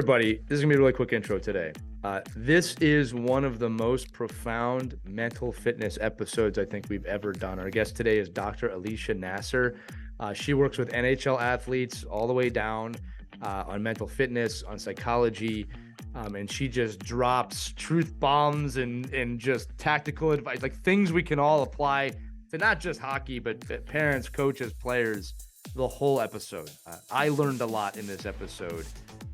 everybody. This is going to be a really quick intro today. This is one of the most profound mental fitness episodes I think we've ever done. Our guest today is Dr. Alicia Naser. She works with NHL athletes all the way down on mental fitness, on psychology, and she just drops truth bombs and just tactical advice, like things we can all apply to not just hockey, but parents, coaches, players, the whole episode. I learned a lot in this episode.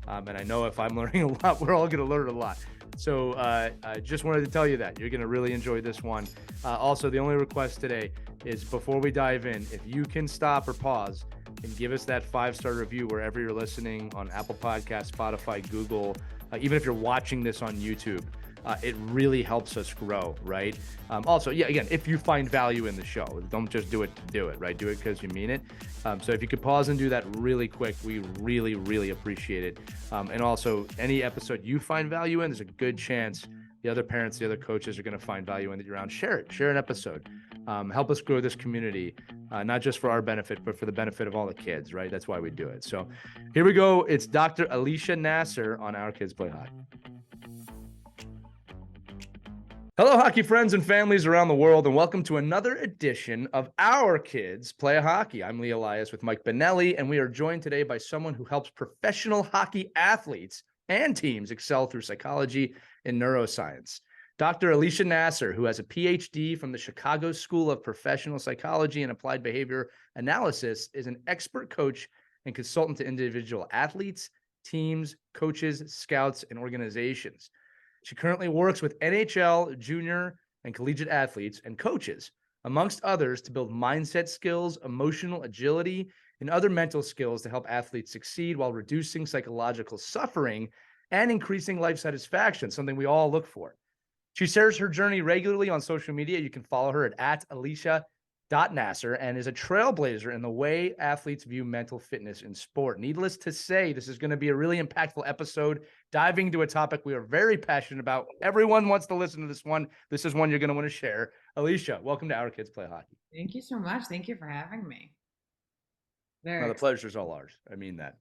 And I know if I'm learning a lot, we're all going to learn a lot. So I just wanted to tell you that you're going to really enjoy this one. Also, the only request today is before we dive in, if you can stop or pause and give us that 5-star review wherever you're listening on Apple Podcasts, Spotify, Google, even if you're watching this on YouTube. It really helps us grow, right? Also, yeah, again, if you find value in the show, don't just do it to do it, right? Do it because you mean it. So if you could pause and do that really quick, we really, really appreciate it. And also, any episode you find value in, there's a good chance the other parents, the other coaches are going to find value in that you're around. Share it. Share an episode. Help us grow this community, not just for our benefit, but for the benefit of all the kids, right? That's why we do it. So here we go. It's Dr. Alicia Naser on Our Kids Play Hockey. Hello, hockey friends and families around the world, and welcome to another edition of Our Kids Play Hockey. I'm Lee Elias with Mike Benelli, and we are joined today by someone who helps professional hockey athletes and teams excel through psychology and neuroscience. Dr. Alicia Naser, who has a PhD from the Chicago School of Professional Psychology and Applied Behavior Analysis, is an expert coach and consultant to individual athletes, teams, coaches, scouts, and organizations. She currently works with NHL, junior, and collegiate athletes and coaches, amongst others, to build mindset skills, emotional agility, and other mental skills to help athletes succeed while reducing psychological suffering and increasing life satisfaction, something we all look for. She shares her journey regularly on social media. You can follow her at Alicia.Naser, and is a trailblazer in the way athletes view mental fitness in sport. Needless to say, this is going to be a really impactful episode, diving into a topic we are very passionate about. Everyone wants to listen to this one. This is one you're going to want to share. Alicia, welcome to Our Kids Play Hockey. Thank you so much. Thank you for having me. No, the pleasure's all ours. I mean that.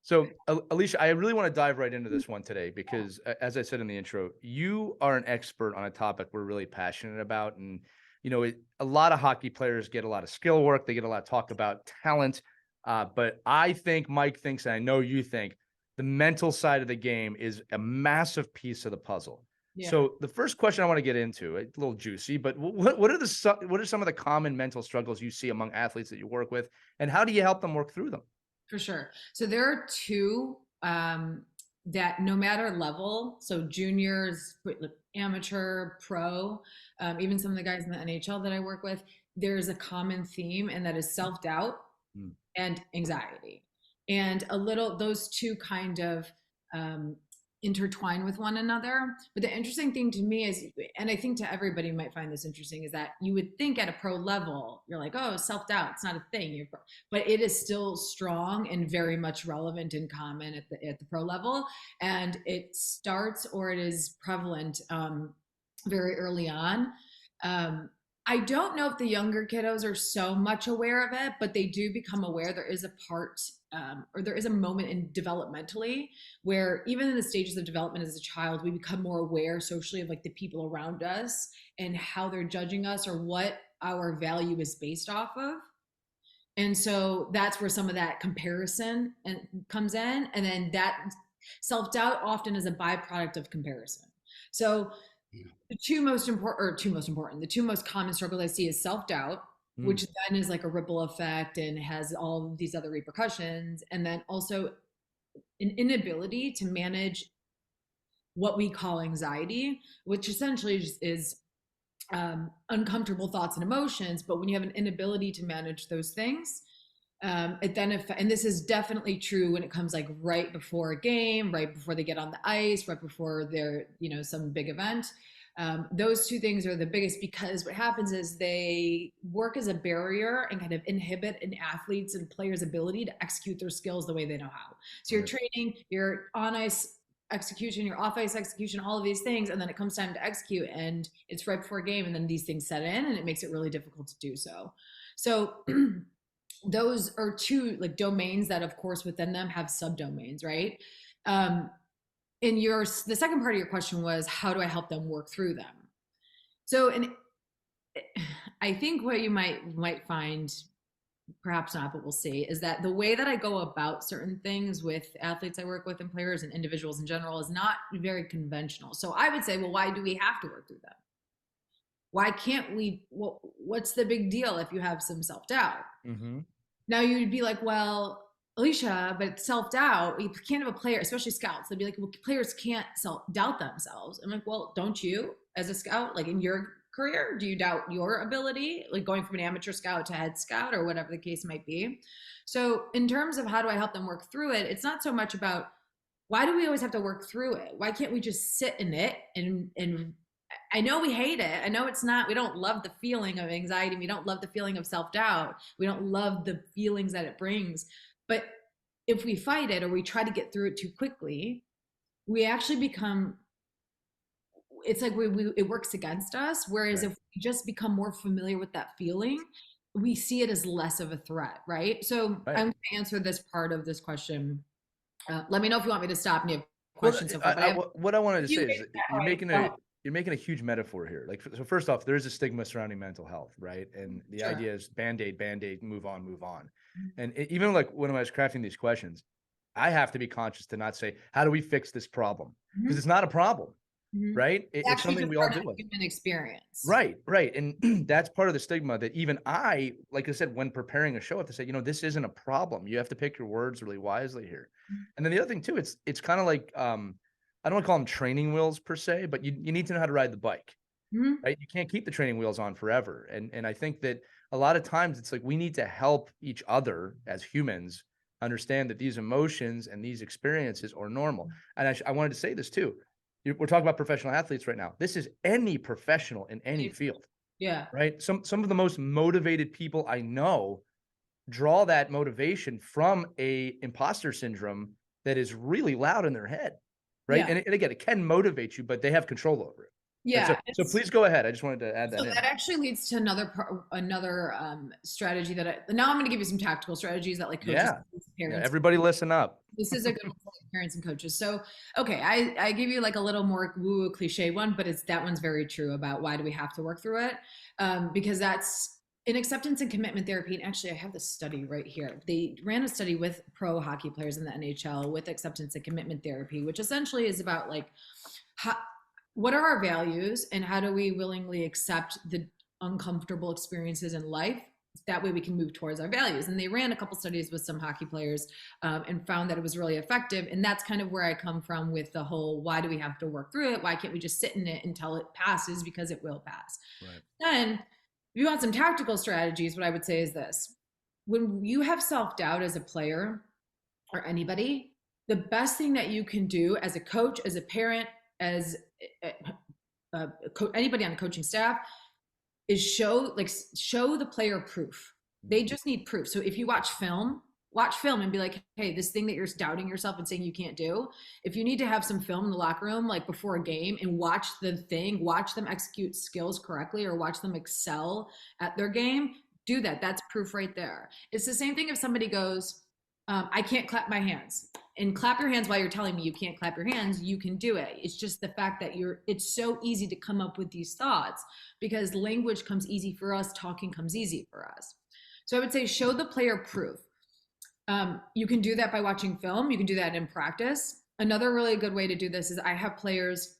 So, Alicia, I really want to dive right into this one today because, as I said in the intro, you are an expert on a topic we're really passionate about. And, you know, a lot of hockey players get a lot of skill work. They get a lot of talk about talent. But I think Mike thinks, and I know you think, the mental side of the game is a massive piece of the puzzle. Yeah. So the first question I want to get into, a little juicy, but what are some of the common mental struggles you see among athletes that you work with, and how do you help them work through them? For sure. So there are two that no matter level, so juniors, amateur, pro, even some of the guys in the NHL that I work with, there's a common theme, and that is self-doubt and anxiety. And those two kind of intertwine with one another. But the interesting thing to me is, and I think to everybody might find this interesting, is that you would think at a pro level, you're like, oh, self-doubt, it's not a thing. But it is still strong and very much relevant and common at the pro level. And it starts, or it is prevalent very early on. I don't know if the younger kiddos are so much aware of it, but they do become aware. There is a part or there is a moment in developmentally where even in the stages of development as a child, we become more aware socially of like the people around us and how they're judging us or what our value is based off of. And so that's where some of that comparison comes in. And then that self-doubt often is a byproduct of comparison. So the two most common struggles I see is self-doubt, which then is like a ripple effect and has all of these other repercussions. And then also an inability to manage what we call anxiety, which essentially is uncomfortable thoughts and emotions. But when you have an inability to manage those things, and this is definitely true when it comes like right before a game, right before they get on the ice, right before they're, some big event. Those two things are the biggest, because what happens is they work as a barrier and kind of inhibit an athlete's and player's ability to execute their skills the way they know how. So you're training, you're on ice execution, your off ice execution, all of these things, and then it comes time to execute and it's right before a game, and then these things set in and it makes it really difficult to do so. So those are two like domains that of course within them have subdomains, right? Um, in the second part of your question was, how do I help them work through them? So, and I think what you might find, perhaps not, but we'll see, is that the way that I go about certain things with athletes I work with and players and individuals in general is not very conventional. So I would say, well, why do we have to work through them? Why can't we? Well, what's the big deal if you have some self doubt? Mm-hmm. Now you'd be like, well, Alicia, but self doubt, you can't have a player, especially scouts. They'd be like, well, players can't self doubt themselves. I'm like, well, don't you as a scout, like in your career, do you doubt your ability, like going from an amateur scout to head scout or whatever the case might be? So, in terms of how do I help them work through it, it's not so much about why do we always have to work through it? Why can't we just sit in it and I know we hate it. I know it's not, we don't love the feeling of anxiety. We don't love the feeling of self doubt. We don't love the feelings that it brings. But if we fight it or we try to get through it too quickly, we actually become, it's like it works against us. Whereas Right. if we just become more familiar with that feeling, we see it as less of a threat, right? So Right. I'm going to answer this part of this question. Let me know if you want me to stop and you have Well, questions so far, but I have what I wanted a to few say is ways that that go ahead. you're making a huge metaphor here. Like, so first off, there is a stigma surrounding mental health, right? And the Sure. idea is band-aid, band-aid, move on, move on. And even like when I was crafting these questions, I have to be conscious to not say, how do we fix this problem? Because Mhm. it's not a problem, Mhm. right? It's It's actually something just we all part of deal the with. human experience. Right, right. And that's part of the stigma that even I, like I said, when preparing a show, I have to say, this isn't a problem. You have to pick your words really wisely here. And then the other thing too, it's kind of like I don't want to call them training wheels per se, but you need to know how to ride the bike, Mhm. right? You can't keep the training wheels on forever. And I think that a lot of times it's like we need to help each other as humans understand that these emotions and these experiences are normal. And I wanted to say this too. We're talking about professional athletes right now. This is any professional in any field, Yeah. right? Some of the most motivated people I know draw that motivation from a imposter syndrome that is really loud in their head, right? Yeah. And again, it can motivate you, but they have control over it. Right. So Yeah. so please go ahead. I just wanted to add So that in. that actually leads to another strategy that now I'm going to give you some tactical strategies that like coaches, Yeah. Yeah. parents. Everybody listen up. This is a good one for parents and coaches. So, okay, I give you like a little more woo cliche one, but that one's very true about why do we have to work through it? Because that's in acceptance and commitment therapy. And actually, I have this study right here. They ran a study with pro hockey players in the NHL with acceptance and commitment therapy, which essentially is about like how, what are our values and how do we willingly accept the uncomfortable experiences in life, that way we can move towards our values. And they ran a couple studies with some hockey players and found that it was really effective. And that's kind of where I come from with the whole, why do we have to work through it? Why can't we just sit in it until it passes? Because it will pass. Right. Then if you want some tactical strategies, what I would say is this: when you have self-doubt as a player or anybody, the best thing that you can do as a coach, as a parent, as anybody on the coaching staff is show the player proof. They just need proof. So if you watch film and be like, hey, this thing that you're doubting yourself and saying you can't do, if you need to have some film in the locker room like before a game and watch watch them execute skills correctly or watch them excel at their game, do that. That's proof right there. It's the same thing if somebody goes, I can't clap my hands, and clap your hands while you're telling me you can't clap your hands. You can do it. It's just the fact that it's so easy to come up with these thoughts because language comes easy for us, talking comes easy for us. So I would say show the player proof. You can do that by watching film. You can do that in practice. Another really good way to do this is I have players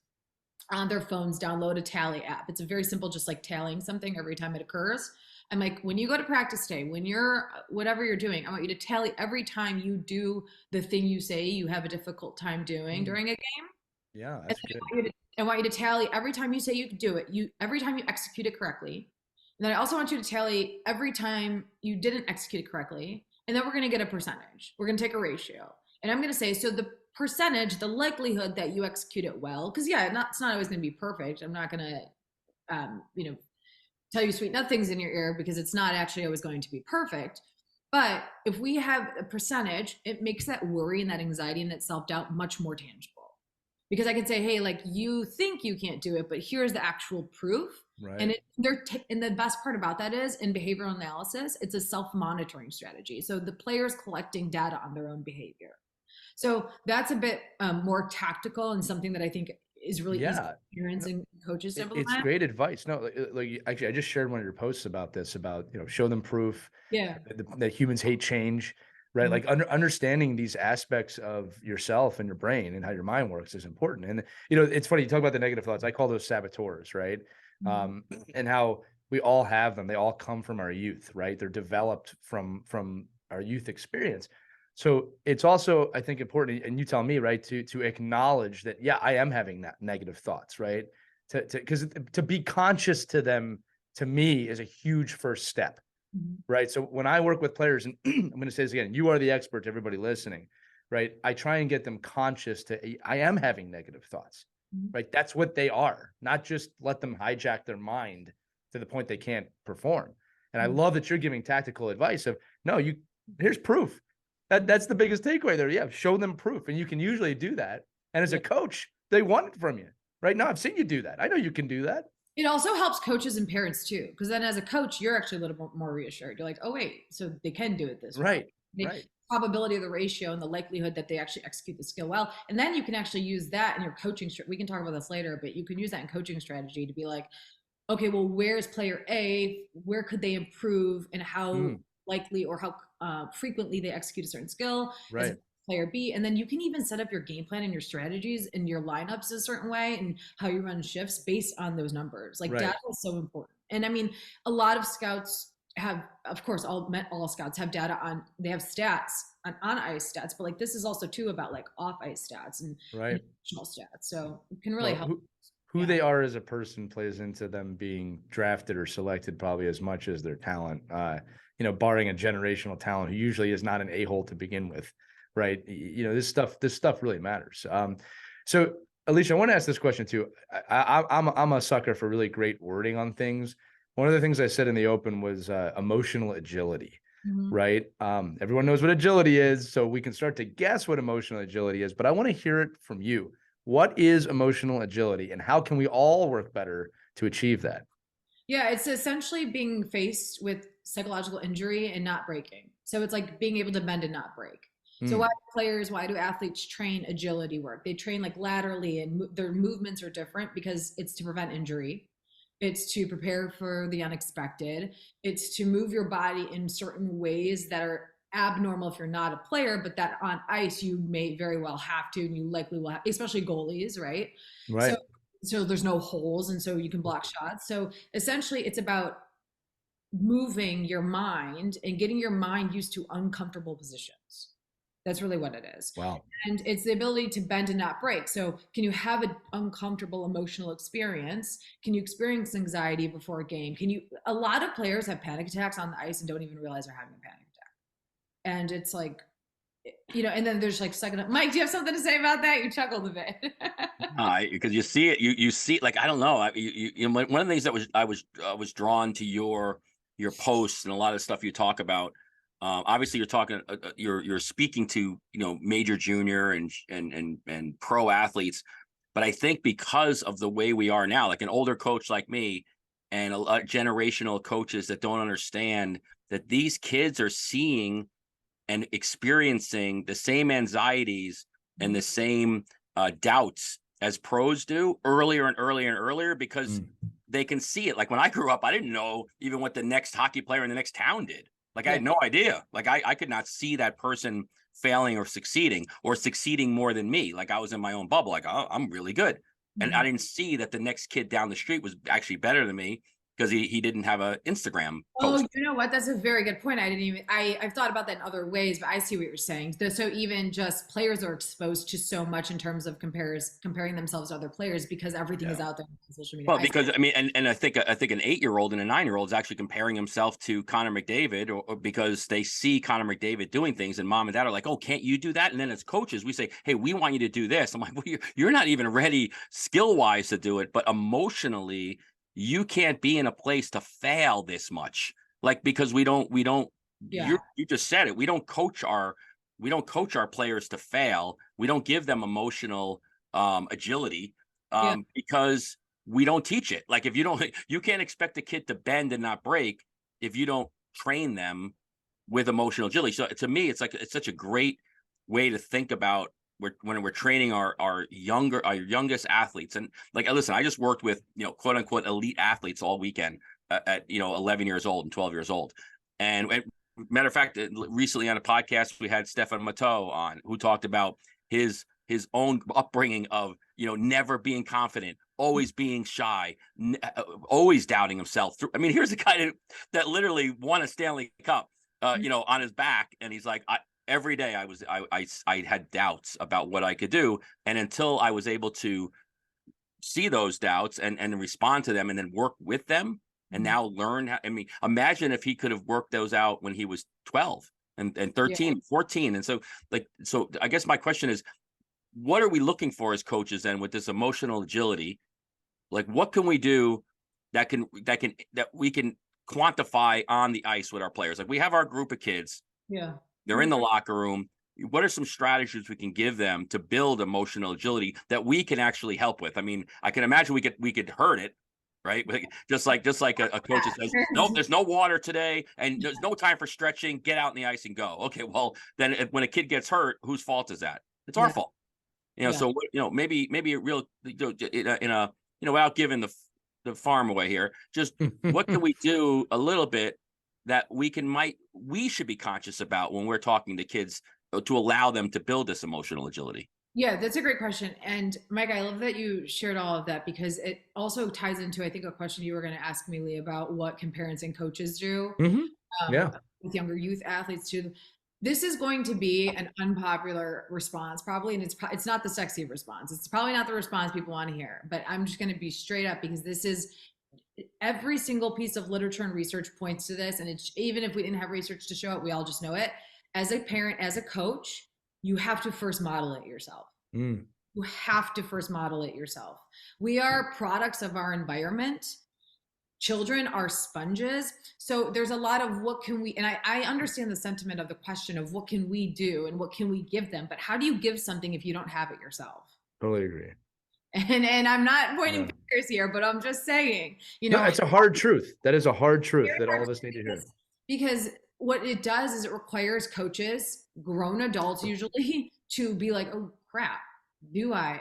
on their phones download a tally app. It's a very simple, just like tallying something every time it occurs. I'm like, when you go to practice day, when you're whatever you're doing, I want you to tally every time you do the thing you say you have a difficult time doing Mm, during a game. yeah, And that's then good. I want you to tally every time you say you can do it, every time you execute it correctly. And then I also want you to tally every time you didn't execute it correctly. And then we're going to get a percentage. We're going to take a ratio. And I'm going to say, so the percentage, the likelihood that you execute it well, because yeah, it's not always going to be perfect. I'm not going to, tell you sweet nothings in your ear because it's not actually always going to be perfect. But if we have a percentage, it makes that worry and that anxiety and that self doubt much more tangible. Because I can say, hey, like you think you can't do it, but here's the actual proof. Right. And the best part about that is in behavioral analysis, it's a self monitoring strategy. So the player's collecting data on their own behavior. So that's a bit more tactical and something that I think is really easy Yeah. for parents No, and coaches to it's implement. great advice. No, actually, I just shared one of your posts about this, about, show them proof Yeah. that humans hate change, right? Mhm. Like understanding these aspects of yourself and your brain and how your mind works is important. And, it's funny, you talk about the negative thoughts. I call those saboteurs, right? Mhm. Um, and how we all have them. They all come from our youth, right? They're developed from our youth experience. So it's also, I think, important, and you tell me, right, to acknowledge that, yeah, I am having that negative thoughts, right? Because to be conscious to them, to me, is a huge first step, Mhm. right? So when I work with players, and I'm going to say this again, you are the expert to everybody listening, right? I try and get them conscious to, I am having negative thoughts, Mhm. right? That's what they are, not just let them hijack their mind to the point they can't perform. And I Mhm. love that you're giving tactical advice of, no, here's proof. Mhm. That's the biggest takeaway there. Yeah, show them proof. And you can usually do that. And as a Yeah. coach, they want it from you, right? No, I've seen you do that. I know you can do that. It also helps coaches and parents too, because then as a coach, you're actually a little more reassured. You're like, oh wait, so they can do it this way. Right. The Right. probability of the ratio and the likelihood that they actually execute the skill well, and then you can actually use that in your coaching. We can talk about this later, but you can use that in coaching strategy to be like, okay, well, where's player A? Where could they improve, and how Mm, likely or how frequently they execute a certain skill as a right. player B? And then you can even set up your game plan and your strategies and your lineups a certain way and how you run shifts based on those numbers. Like Right. data is so important. And I mean, a lot of scouts have, of course, all scouts have data on, they have stats on ice stats, but like this is also too about like off ice stats and Right. functional stats. So it can really Well, help. who Yeah. they are as a person plays into them being drafted or selected probably as much as their talent. Barring a generational talent who usually is not an a-hole to begin with, right? This stuff really matters. So Alicia, I want to ask this question too. I'm a sucker for really great wording on things. One of the things I said in the open was emotional agility. Mhm. Right. Everyone knows what agility is, so we can start to guess what emotional agility is, but I want to hear it from you. What is emotional agility and how can we all work better to achieve that? Yeah, it's essentially being faced with psychological injury and not breaking. So it's like being able to bend and not break. So Mm, why do athletes train agility work? They train like laterally and their movements are different because it's to prevent injury. It's to prepare for the unexpected. It's to move your body in certain ways that are abnormal if you're not a player, but that on ice you may very well have to, and you likely will have, especially goalies, right? So right. there's no holes, and so you can block shots. So essentially, it's about moving your mind and getting your mind used to uncomfortable positions. That's really what it is. Wow. And it's the ability to bend and not break. So, can you have an uncomfortable emotional experience? Can you experience anxiety before a game? A lot of players have panic attacks on the ice and don't even realize they're having a panic attack. And it's like, and then there's like second, Mike, do you have something to say about that? You chuckled a bit. Because you see it, you see, like, I don't know. One of the things that was drawn to your posts and a lot of stuff you talk about. Obviously, you're talking, you're speaking to major, junior, and pro athletes. But I think because of the way we are now, like an older coach like me, and a lot generational coaches that don't understand that these kids are seeing and experiencing the same anxieties and the same doubts as pros do earlier and earlier and earlier because Mm, they can see it. Like when I grew up, I didn't know even what the next hockey player in the next town did. Like I Yeah. had no idea. Like I could not see that person failing or succeeding more than me. Like I was in my own bubble. Like, oh, I'm really good. And I Mhm. didn't see that the next kid down the street was actually better than me because he didn't have an Instagram Oh, post. you know what? That's a very good point. I've thought about that in other ways, but I see what you're saying. So even just players are exposed to so much in terms of comparing themselves to other players because everything is yeah. out there on social media. Well, because I mean, and I think an 8-year-old and a 9-year-old is actually comparing himself to Connor McDavid, or because they see Connor McDavid doing things, and mom and dad are like, "Oh, can't you do that?" And then as coaches, we say, "Hey, we want you to do this." I'm like, "Well, you're not even ready skill wise to do it, but emotionally, you can't be in a place to fail this much." Like because we don't. Yeah. You just said it. We don't coach our players to fail. We don't give them emotional agility Yeah. because we don't teach it. Like if you don't, you can't expect a kid to bend and not break if you don't train them with emotional agility. So to me, it's such a great way to think about when we're training our youngest athletes. And like, listen, I just worked with, quote unquote elite athletes all weekend at 11 years old and 12 years old. And matter of fact, recently on a podcast, we had Stefan Matteau on, who talked about his own upbringing of, never being confident, always being shy, always doubting himself. I mean, here's a guy that literally won a Stanley Cup, on his back. And he's like, every day I had doubts about what I could do. And until I was able to see those doubts and respond to them and then work with them and now learn how, I mean, imagine if he could have worked those out when he was 12 and 13, 14. And so I guess my question is, what are we looking for as coaches then with this emotional agility? Like, what can we do that we can quantify on the ice with our players? Like, we have our group of kids. Yeah. They're in the locker room. What are some strategies we can give them to build emotional agility that we can actually help with? I mean, I can imagine we could hurt it, right? Just like a coach that says, nope, there's no water today and there's no time for stretching. Get out in the ice and go. Okay, well, then when a kid gets hurt, whose fault is that? It's our fault. So maybe a real in a without giving the farm away here, just what can we do a little bit that we should be conscious about when we're talking to kids to allow them to build this emotional agility? Yeah, that's a great question. And Mike, I love that you shared all of that, because it also ties into, I think, a question you were going to ask me, Lee, about what can parents and coaches do with younger youth athletes too. This is going to be an unpopular response probably, and it's not the sexy response. It's probably not the response people want to hear, but I'm just going to be straight up, because this is, every single piece of literature and research points to this. And it's, even if we didn't have research to show it, we all just know it. As a parent, as a coach, you have to first model it yourself. You have to first model it yourself. We are products of our environment. Children are sponges. So there's a lot of what can we, and I understand the sentiment of the question of what can we do and what can we give them, but how do you give something if you don't have it yourself? Totally agree. And I'm not pointing fingers here, but I'm just saying, no, it's a hard truth. That is a hard truth that all of us need to hear. Because what it does is it requires coaches, grown adults usually, to be like, oh crap, do I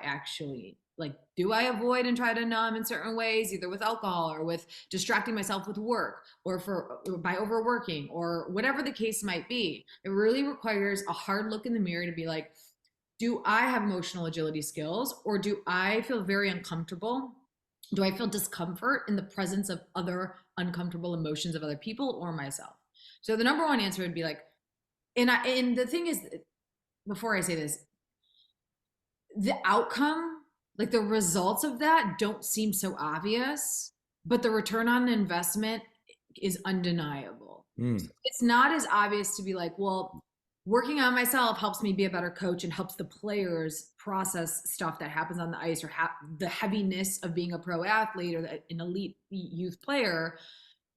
avoid and try to numb in certain ways, either with alcohol or with distracting myself with work or by overworking or whatever the case might be? It really requires a hard look in the mirror to be like, do I have emotional agility skills, or do I feel very uncomfortable? Do I feel discomfort in the presence of other uncomfortable emotions of other people or myself? So the number one answer would be like, and the thing is, before I say this, the outcome, like the results of that don't seem so obvious, but the return on investment is undeniable. So it's not as obvious to be like, well, working on myself helps me be a better coach and helps the players process stuff that happens on the ice, or the heaviness of being a pro athlete or an elite youth player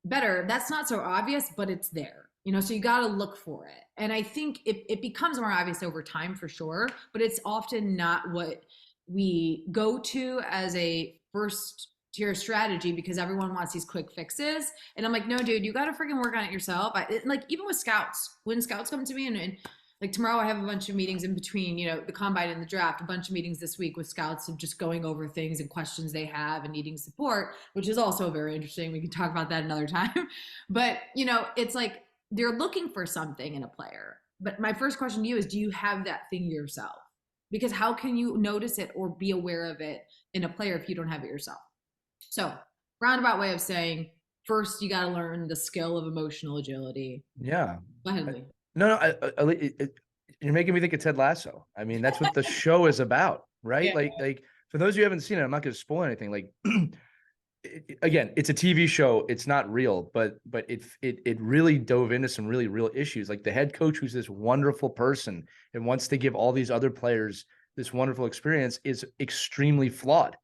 better. That's not so obvious, but it's there, so you got to look for it. And I think it becomes more obvious over time for sure, but it's often not what we go to as a first tier strategy, because everyone wants these quick fixes. And I'm like, no, dude, you got to freaking work on it yourself. Like even with scouts, when scouts come to me and like tomorrow I have a bunch of meetings in between, the combine and the draft, a bunch of meetings this week with scouts of just going over things and questions they have and needing support, which is also very interesting. We can talk about that another time. But, it's like they're looking for something in a player. But my first question to you is, do you have that thing yourself? Because how can you notice it or be aware of it in a player if you don't have it yourself? So, roundabout way of saying, first you got to learn the skill of emotional agility. Yeah. Go ahead, Lee. No, you're making me think of Ted Lasso. I mean, that's what the show is about, right? Yeah. Like for those of you who haven't seen it, I'm not going to spoil anything. Like, again, it's a TV show. It's not real, but it really dove into some really real issues. Like the head coach, who's this wonderful person and wants to give all these other players this wonderful experience, is extremely flawed.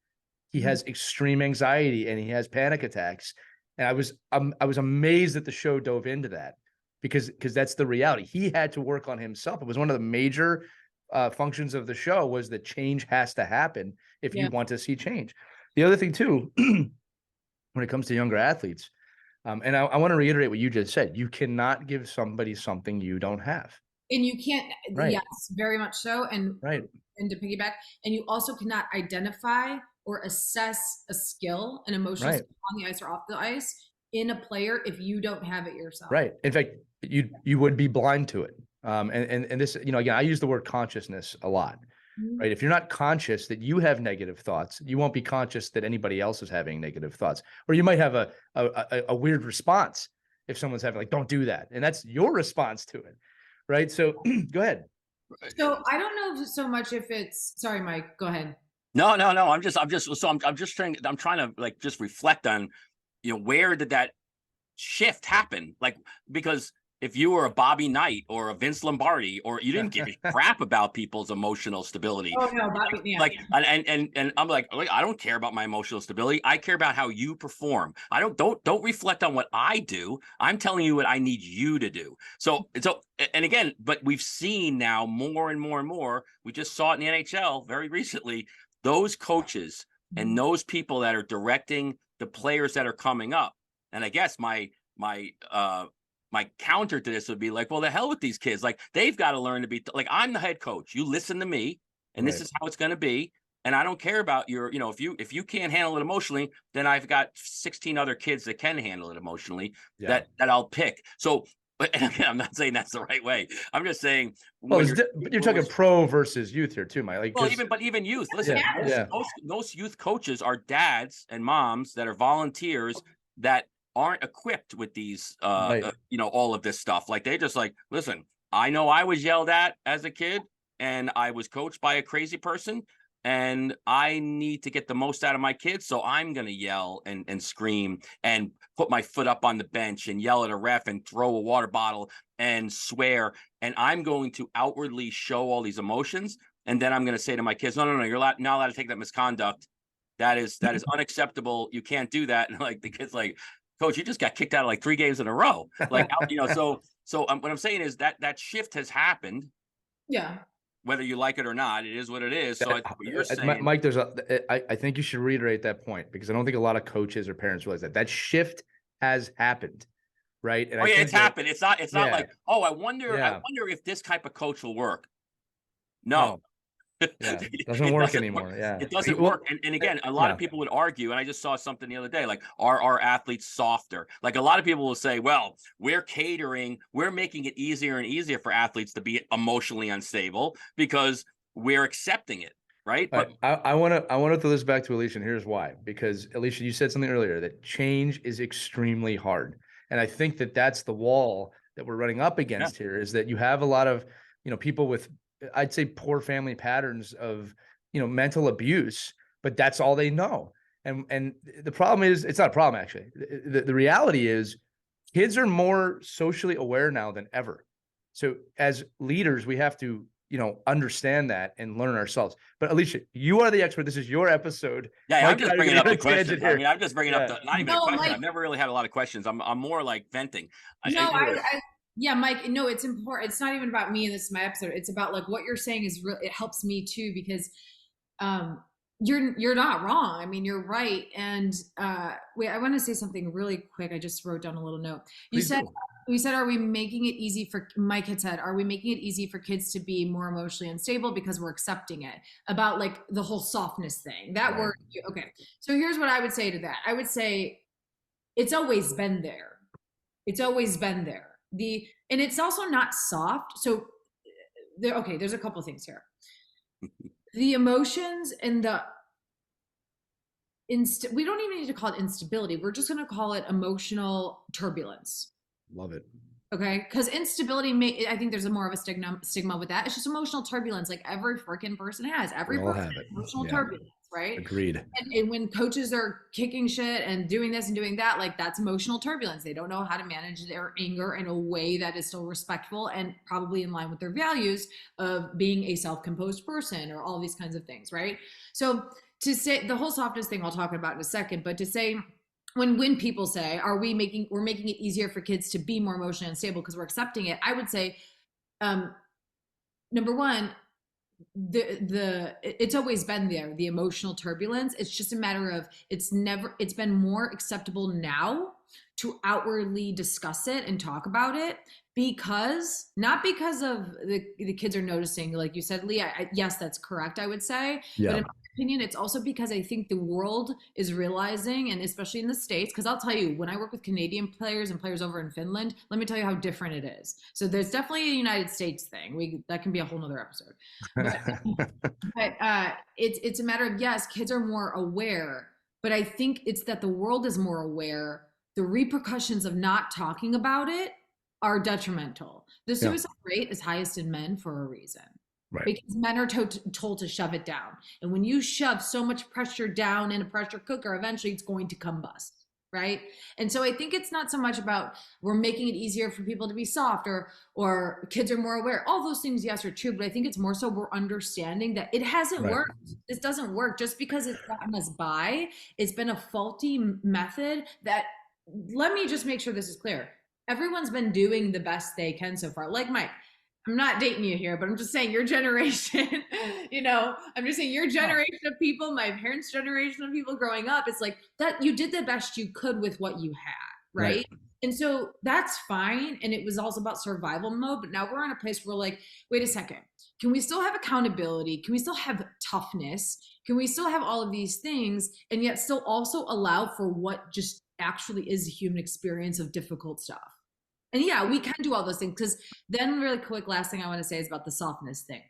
He has extreme anxiety and he has panic attacks. And I was amazed that the show dove into that, because that's the reality. He had to work on himself. It was one of the major functions of the show, was that change has to happen if you want to see change. The other thing too, when it comes to younger athletes, and I want to reiterate what you just said, you cannot give somebody something you don't have. And you can't, Right. yes, very much so. Right. And to piggyback, and you also cannot identify or assess a skill, an emotional Right. skill on the ice or off the ice in a player if you don't have it yourself. Right. In fact, you would be blind to it. And this, you know, again, I use the word consciousness a lot, right? If you're not conscious that you have negative thoughts, you won't be conscious that anybody else is having negative thoughts, or you might have a weird response if someone's having like, don't do that. And that's your response to it. Right. So go ahead. So I don't know so much if it's, sorry, Mike, go ahead. No. I'm just trying to like just reflect on, you know, where did that shift happen? Like, because if you were a Bobby Knight or a Vince Lombardi, or you didn't give a crap about people's emotional stability. Oh no, Bobby, yeah. Like, and I'm like, I don't care about my emotional stability. I care about how you perform. I don't reflect on what I do. I'm telling you what I need you to do. So, and again, but we've seen now more and more and more. We just saw it in the NHL very recently. Those coaches and those people that are directing the players that are coming up. And I guess my counter to this would be like, well, the hell with these kids. Like, they've got to learn to be like, I'm the head coach. You listen to me, and this is how it's going to be. And I don't care about your, you know, if you can't handle it emotionally, then I've got 16 other kids that can handle it emotionally that I'll pick. So, and again, I'm not saying that's the right way. I'm just saying, well, you're talking pro versus youth here too, Mike. Like, well, even youth. Listen, most youth coaches are dads and moms that are volunteers that aren't equipped with these, you know, all of this stuff. Like, they just like, listen, I know I was yelled at as a kid, and I was coached by a crazy person, and I need to get the most out of my kids. So I'm going to yell and scream and put my foot up on the bench and yell at a ref and throw a water bottle and swear. And I'm going to outwardly show all these emotions. And then I'm going to say to my kids, no, you're not allowed to take that misconduct. That is unacceptable. You can't do that. And like, the kid's like, Coach, you just got kicked out of like 3 games in a row. Like, you know, so what I'm saying is that shift has happened. Yeah. Whether you like it or not, it is what it is. So what you're saying, Mike, I think you should reiterate that point, because I don't think a lot of coaches or parents realize that shift has happened. Right. And it's happened. It's not like, oh, I wonder if this type of coach will work. No. It doesn't work anymore. It doesn't work. And again, a lot of people would argue, and I just saw something the other day, like, are our athletes softer? Like, a lot of people will say, well, we're making it easier and easier for athletes to be emotionally unstable because we're accepting it. Right. But I want to throw this back to Alicia, and here's why. Because Alicia, you said something earlier that change is extremely hard. And I think that's the wall that we're running up against here, is that you have a lot of, you know, people with, I'd say, poor family patterns of, you know, mental abuse, but that's all they know. And the problem is, it's not a problem, actually. The reality is, kids are more socially aware now than ever. So as leaders, we have to, you know, understand that and learn ourselves. But Alicia, you are the expert. This is your episode. Yeah, I'm just bringing up the questions. I mean, I'm just bringing up not even a question. Mike, I've never really had a lot of questions. I'm more like venting. Yeah, Mike, no, it's important. It's not even about me and this is my episode. It's about like what you're saying is real. It helps me too, because you're not wrong. I mean, you're right. And wait, I want to say something really quick. I just wrote down a little note. You said, are we making it easy for, Mike had said, are we making it easy for kids to be more emotionally unstable because we're accepting it? About like the whole softness thing, that word. Okay. So here's what I would say to that. I would say it's always been there. It's always been there. And it's also not soft. So there's a couple of things here. The emotions and we don't even need to call it instability. We're just going to call it emotional turbulence. Love it. Okay. Because instability I think there's more of a stigma with that. It's just emotional turbulence. Like every freaking person has. Every person has emotional turbulence. Right. Agreed. And when coaches are kicking shit and doing this and doing that, like, that's emotional turbulence. They don't know how to manage their anger in a way that is still respectful and probably in line with their values of being a self-composed person, or all these kinds of things. Right. So to say the whole softness thing, I'll talk about in a second, but to say, when people say, we're making it easier for kids to be more emotionally unstable because we're accepting it, I would say, number one, it's always been there, the emotional turbulence. It's just a matter of, it's been more acceptable now to outwardly discuss it and talk about it, because not because of the kids are noticing, like you said, Lee. Yes, that's correct, I would say. But Yeah. in my opinion, it's also because I think the world is realizing, and especially in the States, because I'll tell you, when I work with Canadian players and players over in Finland, let me tell you how different it is. So there's definitely a United States thing. That can be a whole nother episode. But it's a matter of, yes, kids are more aware, but I think it's that the world is more aware. The repercussions of not talking about it are detrimental. The Yeah. suicide rate is highest in men for a reason. Right. Because men are told to shove it down. And when you shove so much pressure down in a pressure cooker, eventually it's going to combust, right? And so I think it's not so much about we're making it easier for people to be soft, or kids are more aware. All those things, yes, are true, but I think it's more so we're understanding that it hasn't Right. worked. This doesn't work just because it's gotten us by. It's been a faulty method that, let me just make sure this is clear. Everyone's been doing the best they can so far. Like Mike, I'm not dating you here, but I'm just saying your generation, I'm just saying your generation of people, my parents' generation of people growing up, it's like that you did the best you could with what you had, right? And so that's fine. And it was also about survival mode. But now we're in a place where, like, wait a second, can we still have accountability? Can we still have toughness? Can we still have all of these things and yet still also allow for what just actually is a human experience of difficult stuff? And yeah, we can do all those things. Because then, really quick, last thing I want to say is about the softness thing.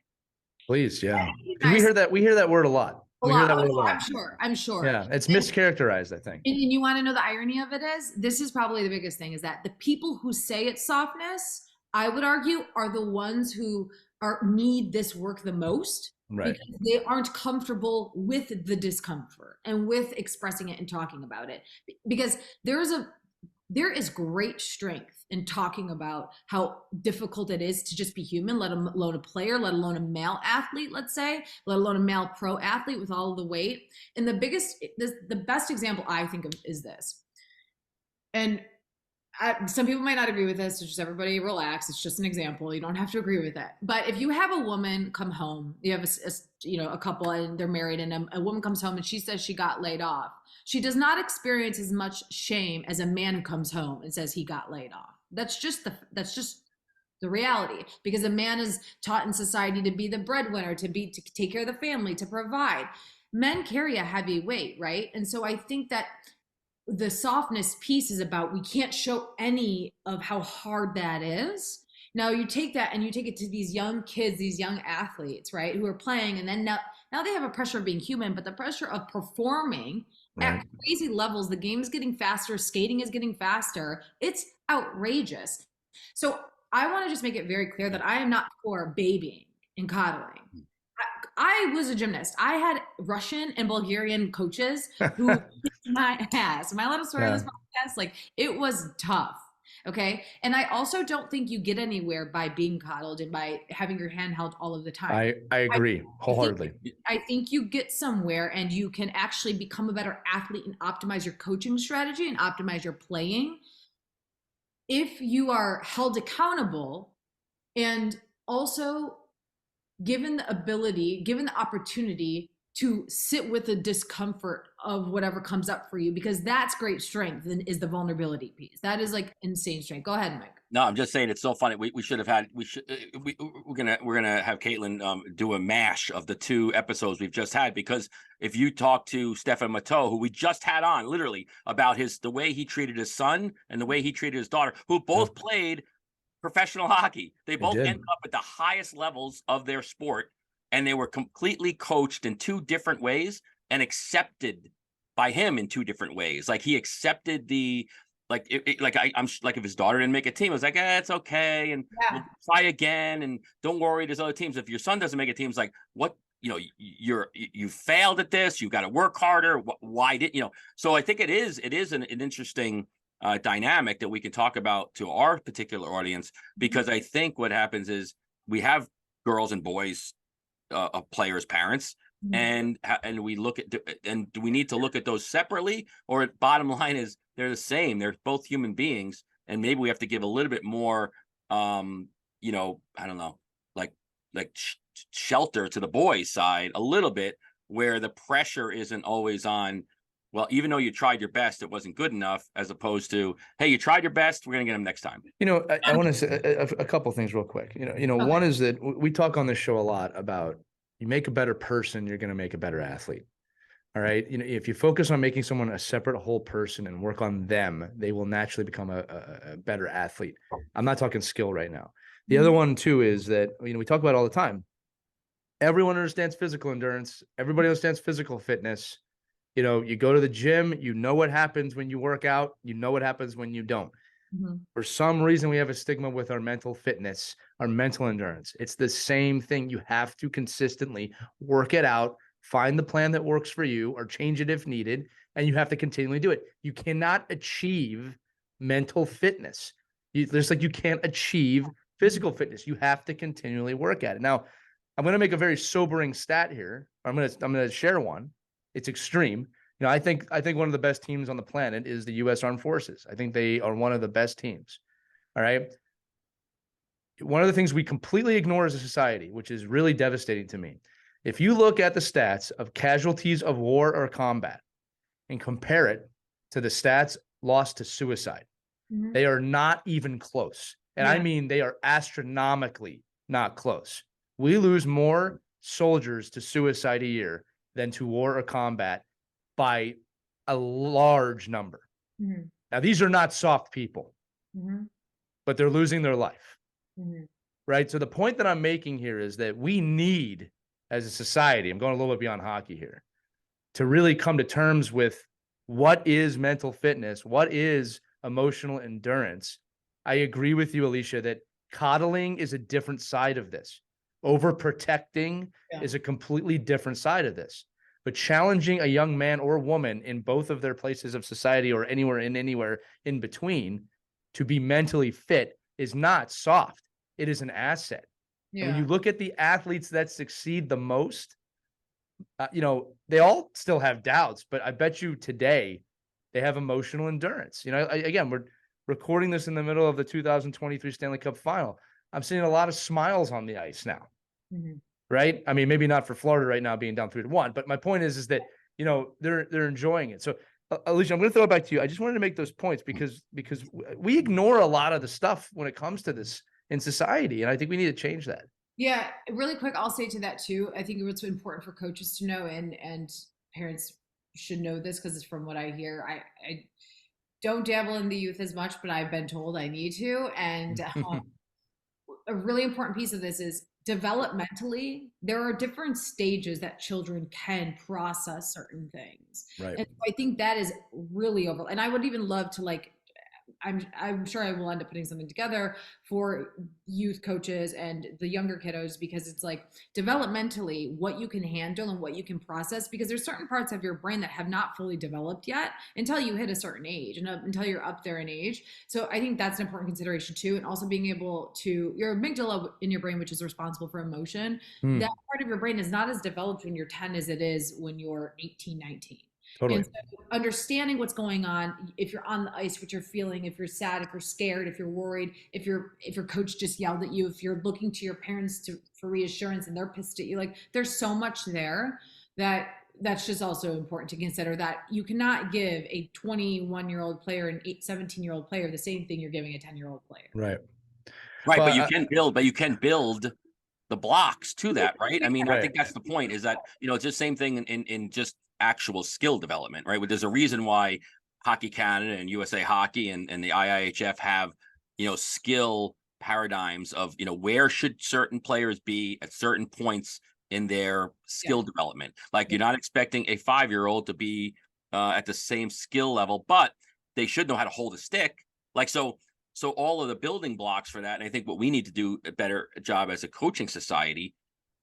Please, yeah. We hear that word a lot. We hear that word a lot. I'm sure. Yeah, it's mischaracterized, I think. And you want to know the irony of it is, this is probably the biggest thing, is that the people who say it's softness, I would argue, are the ones who need this work the most. Right. Because they aren't comfortable with the discomfort and with expressing it and talking about it. Because there is great strength in talking about how difficult it is to just be human, let alone a player, let alone a male athlete, let's say, let alone a male pro athlete with all of the weight. And the best example I think of is this. And some people might not agree with this. So just everybody relax. It's just an example. You don't have to agree with it. But if you have a woman come home, you have a couple and they're married, and a woman comes home and she says she got laid off. She does not experience as much shame as a man who comes home and says he got laid off. That's just the reality, because a man is taught in society to be the breadwinner, to take care of the family, to provide. Men carry a heavy weight, right? And so I think that the softness piece is about, we can't show any of how hard that is. Now you take that and you take it to these young kids, these young athletes, right, who are playing, and then now they have a pressure of being human, but the pressure of performing at crazy levels. The game is getting faster, skating is getting faster. It's outrageous. So I want to just make it very clear that I am not for babying and coddling. I was a gymnast. I had Russian and Bulgarian coaches who kicked my ass. Am I allowed to swear on this podcast? Like, it was tough. Okay. And I also don't think you get anywhere by being coddled and by having your hand held all of the time. I agree wholeheartedly. I think you get somewhere and you can actually become a better athlete and optimize your coaching strategy and optimize your playing if you are held accountable and also given the ability, given the opportunity to sit with the discomfort of whatever comes up for you, because that's great strength, and is the vulnerability piece. That is like insane strength. Go ahead, Mike. No, I'm just saying it's so funny. We're gonna have Caitlin do a mash of the 2 episodes we've just had, because if you talk to Stefan Matteau, who we just had on, literally about the way he treated his son and the way he treated his daughter, who both played professional hockey. They both ended up at the highest levels of their sport, and they were completely coached in 2 different ways and accepted by him in 2 different ways. Like, he accepted I'm like, if his daughter didn't make a team, I was like, it's okay, and we'll try again, and don't worry, there's other teams. If your son doesn't make a team, it's like, what, you failed at this, you got to work harder. Why did So I think it is an interesting dynamic that we can talk about to our particular audience, because I think what happens is we have girls and boys players' parents, and we look at, and do we need to look at those separately, or bottom line is they're the same? They're both human beings, and maybe we have to give a little bit more I don't know, like shelter to the boys' side a little bit, where the pressure isn't always on well, even though you tried your best, it wasn't good enough, as opposed to, hey, you tried your best, we're going to get them next time. I want to say a couple things real quick. Okay. One is that we talk on this show a lot about you make a better person, you're going to make a better athlete. All right. If you focus on making someone a separate whole person and work on them, they will naturally become a better athlete. I'm not talking skill right now. The other one too is that, we talk about it all the time. Everyone understands physical endurance. Everybody understands physical fitness. You go to the gym, what happens when you work out, what happens when you don't. For some reason, we have a stigma with our mental fitness, our mental endurance. It's the same thing. You have to consistently work it out, find the plan that works for you, or change it if needed, and you have to continually do it. You cannot achieve mental fitness. Just like you can't achieve physical fitness. You have to continually work at it. Now, I'm going to make a very sobering stat here. I'm going to share one. It's extreme. I think one of the best teams on the planet is the U.S. Armed Forces. I think they are one of the best teams. All right. One of the things we completely ignore as a society, which is really devastating to me, if you look at the stats of casualties of war or combat and compare it to the stats lost to suicide, they are not even close. And I mean, they are astronomically not close. We lose more soldiers to suicide a year than to war or combat by a large number. Now, these are not soft people, but they're losing their life. Right. So the point that I'm making here is that we need, as a society, I'm going a little bit beyond hockey here, to really come to terms with what is mental fitness, what is emotional endurance. I agree with you, Alicia, that coddling is a different side of this. Overprotecting is a completely different side of this. But challenging a young man or woman in both of their places of society or anywhere in between to be mentally fit is not soft. It is an asset. And when you look at the athletes that succeed the most, they all still have doubts, but I bet you today they have emotional endurance. Again, we're recording this in the middle of the 2023 Stanley Cup final. I'm seeing a lot of smiles on the ice now. Right. I mean, maybe not for Florida right now being down 3-1, but my point is that, they're enjoying it. So Alicia, I'm going to throw it back to you. I just wanted to make those points because we ignore a lot of the stuff when it comes to this in society. And I think we need to change that. Yeah, really quick, I'll say to that too. I think what's important for coaches to know, and parents should know this because it's from what I hear. I don't dabble in the youth as much, but I've been told I need to. And a really important piece of this is developmentally, there are different stages that children can process certain things. Right. And I think that is really over. And I would even love to I'm sure I will end up putting something together for youth coaches and the younger kiddos, because it's like developmentally what you can handle and what you can process, because there's certain parts of your brain that have not fully developed yet until you hit a certain age and until you're up there in age. So I think that's an important consideration too. And also being able to, your amygdala in your brain, which is responsible for emotion, that part of your brain is not as developed when you're 10 as it is when you're 18, 19. Totally. And so understanding what's going on, if you're on the ice, what you're feeling, if you're sad, if you're scared, if you're worried, if your coach just yelled at you, if you're looking to your parents for reassurance and they're pissed at you, like there's so much there that's just also important to consider, that you cannot give a 21-year-old player and 17-year-old player the same thing you're giving a 10-year-old player. Right. But you can build the blocks to that, right? I mean, I think that's the point, is that, it's the same thing in just actual skill development, right? But there's a reason why Hockey Canada and USA Hockey and the IIHF have, skill paradigms of, where should certain players be at certain points in their skill development. Like, you're not expecting a 5-year-old to be at the same skill level, but they should know how to hold a stick. Like, so all of the building blocks for that. And I think what we need to do a better job as a coaching society,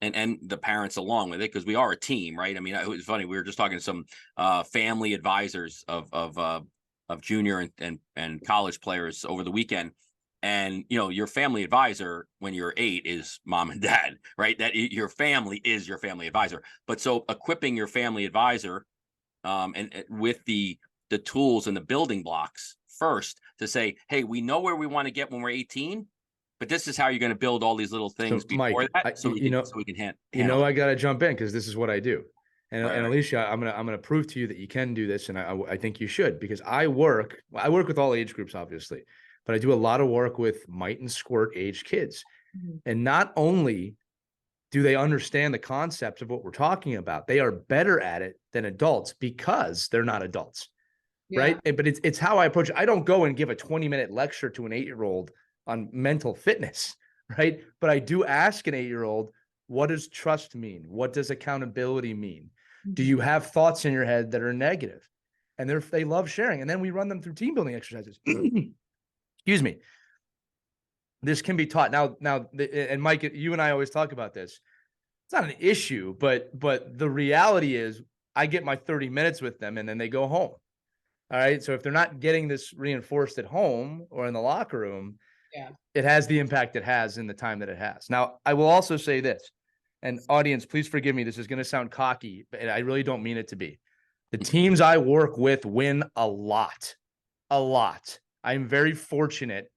and the parents along with it, because we are a team, right? I mean, it was funny. We were just talking to some family advisors of junior and college players over the weekend. And, your family advisor when you're 8 is mom and dad, right? That your family is your family advisor. But so equipping your family advisor and with the tools and the building blocks first to say, hey, we know where we want to get when we're 18. But this is how you're going to build all these little things before Mike, that, so we can handle. I got to jump in because this is what I do. And Alicia, I'm gonna prove to you that you can do this, and I think you should, because I work with all age groups, obviously, but I do a lot of work with mite and squirt age kids, and not only do they understand the concept of what we're talking about, they are better at it than adults because they're not adults, right? But it's how I approach it. I don't go and give a 20-minute lecture to an 8-year-old on mental fitness, right? But I do ask an 8-year-old, what does trust mean? What does accountability mean? Do you have thoughts in your head that are negative? And they love sharing. And then we run them through team building exercises. Excuse me. This can be taught now. And Mike, you and I always talk about this. It's not an issue, but the reality is I get my 30 minutes with them and then they go home. All right. So if they're not getting this reinforced at home or in the locker room, it has the impact it has in the time that it has. Now, I will also say this, and audience, please forgive me. This is going to sound cocky, but I really don't mean it to be. The teams I work with win a lot. I'm very fortunate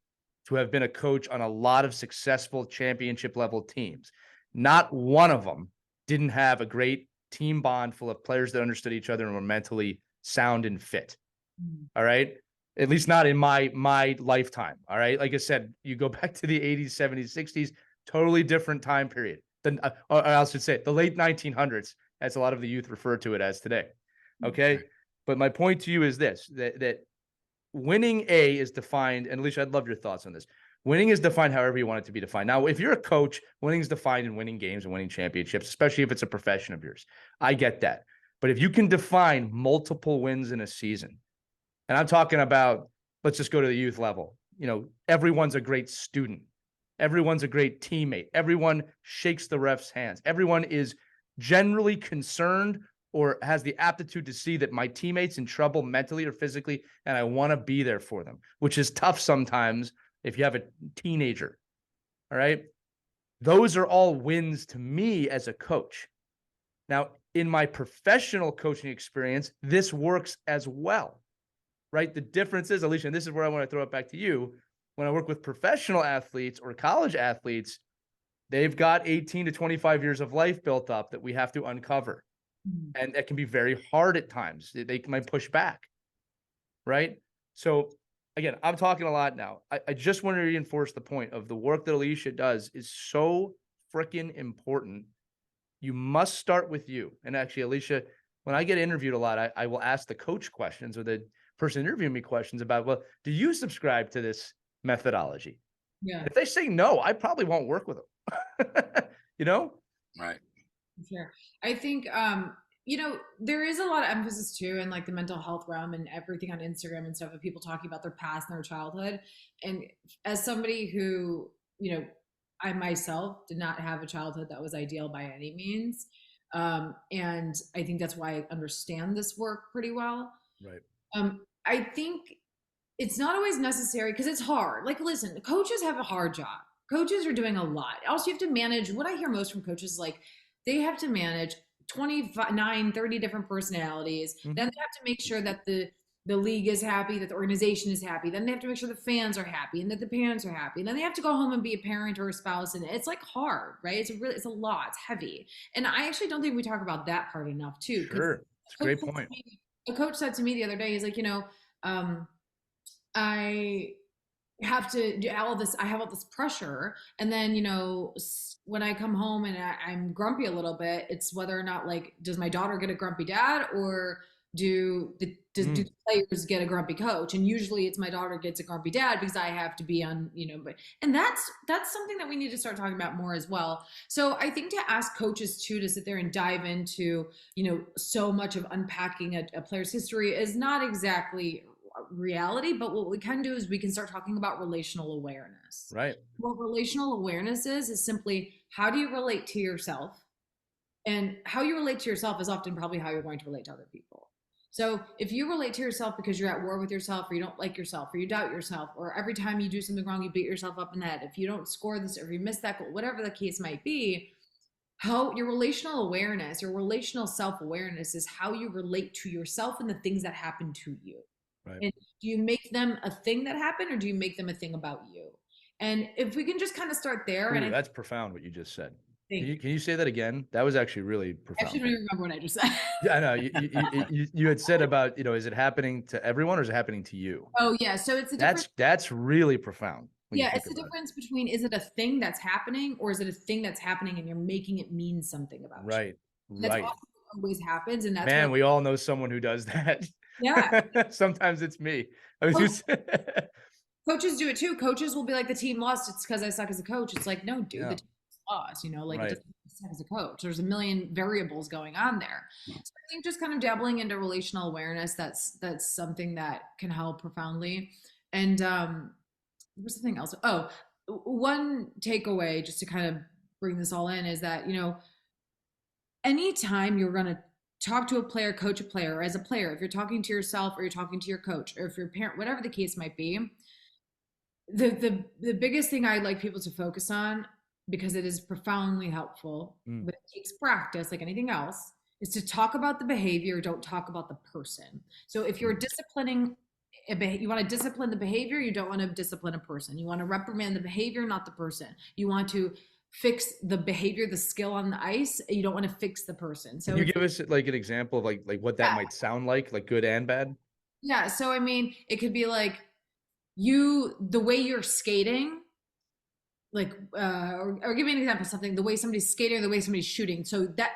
to have been a coach on a lot of successful championship level teams. Not one of them didn't have a great team bond full of players that understood each other and were mentally sound and fit. All right. At least not in my lifetime. All right. Like I said, you go back to the 80s, 70s, 60s, totally different time period than, or I should say the late 1900s, as a lot of the youth refer to it as today. Okay. But my point to you is this, that winning is defined, and Alicia, I'd love your thoughts on this. Winning is defined however you want it to be defined. Now, if you're a coach, winning is defined in winning games and winning championships, especially if it's a profession of yours. I get that. But if you can define multiple wins in a season, and I'm talking about, let's just go to the youth level. You know, everyone's a great student. Everyone's a great teammate. Everyone shakes the ref's hands. Everyone is generally concerned or has the aptitude to see that my teammate's in trouble mentally or physically, and I want to be there for them, which is tough sometimes if you have a teenager. All right. Those are all wins to me as a coach. Now, in my professional coaching experience, this works as well, right? The difference is, Alicia, and this is where I want to throw it back to you. When I work with professional athletes or college athletes, they've got 18 to 25 years of life built up that we have to uncover. And that can be very hard at times. They might push back, right? So again, I'm talking a lot now. I just want to reinforce the point of the work that Alicia does is so freaking important. You must start with you. And actually, Alicia, when I get interviewed a lot, I will ask the coach questions or the person interviewing me questions about, well, do you subscribe to this methodology? Yeah. If they say no, I probably won't work with them. You know? Right. Sure. I think, you know, there is a lot of emphasis too in like the mental health realm and everything on Instagram and stuff of people talking about their past and their childhood. And as somebody who, you know, I myself did not have a childhood that was ideal by any means. And I think that's why I understand this work pretty well. Right. I think it's not always necessary because it's hard. Like, listen, coaches have a hard job. Coaches are doing a lot. Also, you have to manage what I hear most from coaches, like they have to manage 29, 30 different personalities. Then they have to make sure that the league is happy, that the organization is happy. Then they have to make sure the fans are happy and that the parents are happy. And then they have to go home and be a parent or a spouse. And it's like hard, right? It's a lot. It's heavy. And I actually don't think we talk about that part enough too. Sure. It's a great point. A coach said to me the other day, he's like, you know, I have to do all this. I have all this pressure. And then, you know, when I come home and I'm grumpy a little bit, it's whether or not like, does my daughter get a grumpy dad or do the players get a grumpy coach? And usually it's my daughter gets a grumpy dad because I have to be on, you know, and that's something that we need to start talking about more as well. So I think to ask coaches too, to sit there and dive into, you know, so much of unpacking a player's history is not exactly reality, but what we can do is we can start talking about relational awareness. Right. What relational awareness is simply how do you relate to yourself? And how you relate to yourself is often probably how you're going to relate to other people. So if you relate to yourself because you're at war with yourself or you don't like yourself or you doubt yourself or every time you do something wrong, you beat yourself up in the head, if you don't score this or if you miss that goal, whatever the case might be, how your relational awareness, your relational self-awareness is how you relate to yourself and the things that happen to you. Right. And do you make them a thing that happened or do you make them a thing about you? And if we can just kind of start there. Ooh, and that's profound what you just said. Can you say that again? That was actually really I profound. actually don't even remember what I just said. Yeah, I know. You had said about, is it happening to everyone or is it happening to you? Oh yeah, so it's a difference. That's really profound when you Yeah, think it's the about it. difference between, is it a thing that's happening, or is it a thing that's happening and you're making it mean something about you? Right. That's Right. often what always happens, and that's Man, what. we all know someone who does that. Yeah, Sometimes it's me. I was coach, just coaches do it too. Coaches will be like, the team lost, it's because I suck as a coach. It's like, no, dude, the yeah, team lost. Like, it right. doesn't suck as a coach. There's a million variables going on there. So I think just kind of dabbling into relational awareness, that's something that can help profoundly. And there was something else. Oh, one takeaway, just to kind of bring this all in, is that anytime you're going to talk to a player, coach a player, or as a player, if you're talking to yourself or you're talking to your coach, or if you're a parent, whatever the case might be, the biggest thing I like people to focus on, because it is profoundly helpful, but it takes practice like anything else, is to talk about the behavior, don't talk about the person. So if you're disciplining you want to discipline the behavior, you don't want to discipline a person. You want to reprimand the behavior, not the person. You want to fix the behavior, the skill on the ice. You don't want to fix the person. So Can you give us like an example of like what that might sound like good and bad? yeah. So I mean, it could be like, the way you're skating, like or give me an example of something, the way somebody's skating or the way somebody's shooting. So that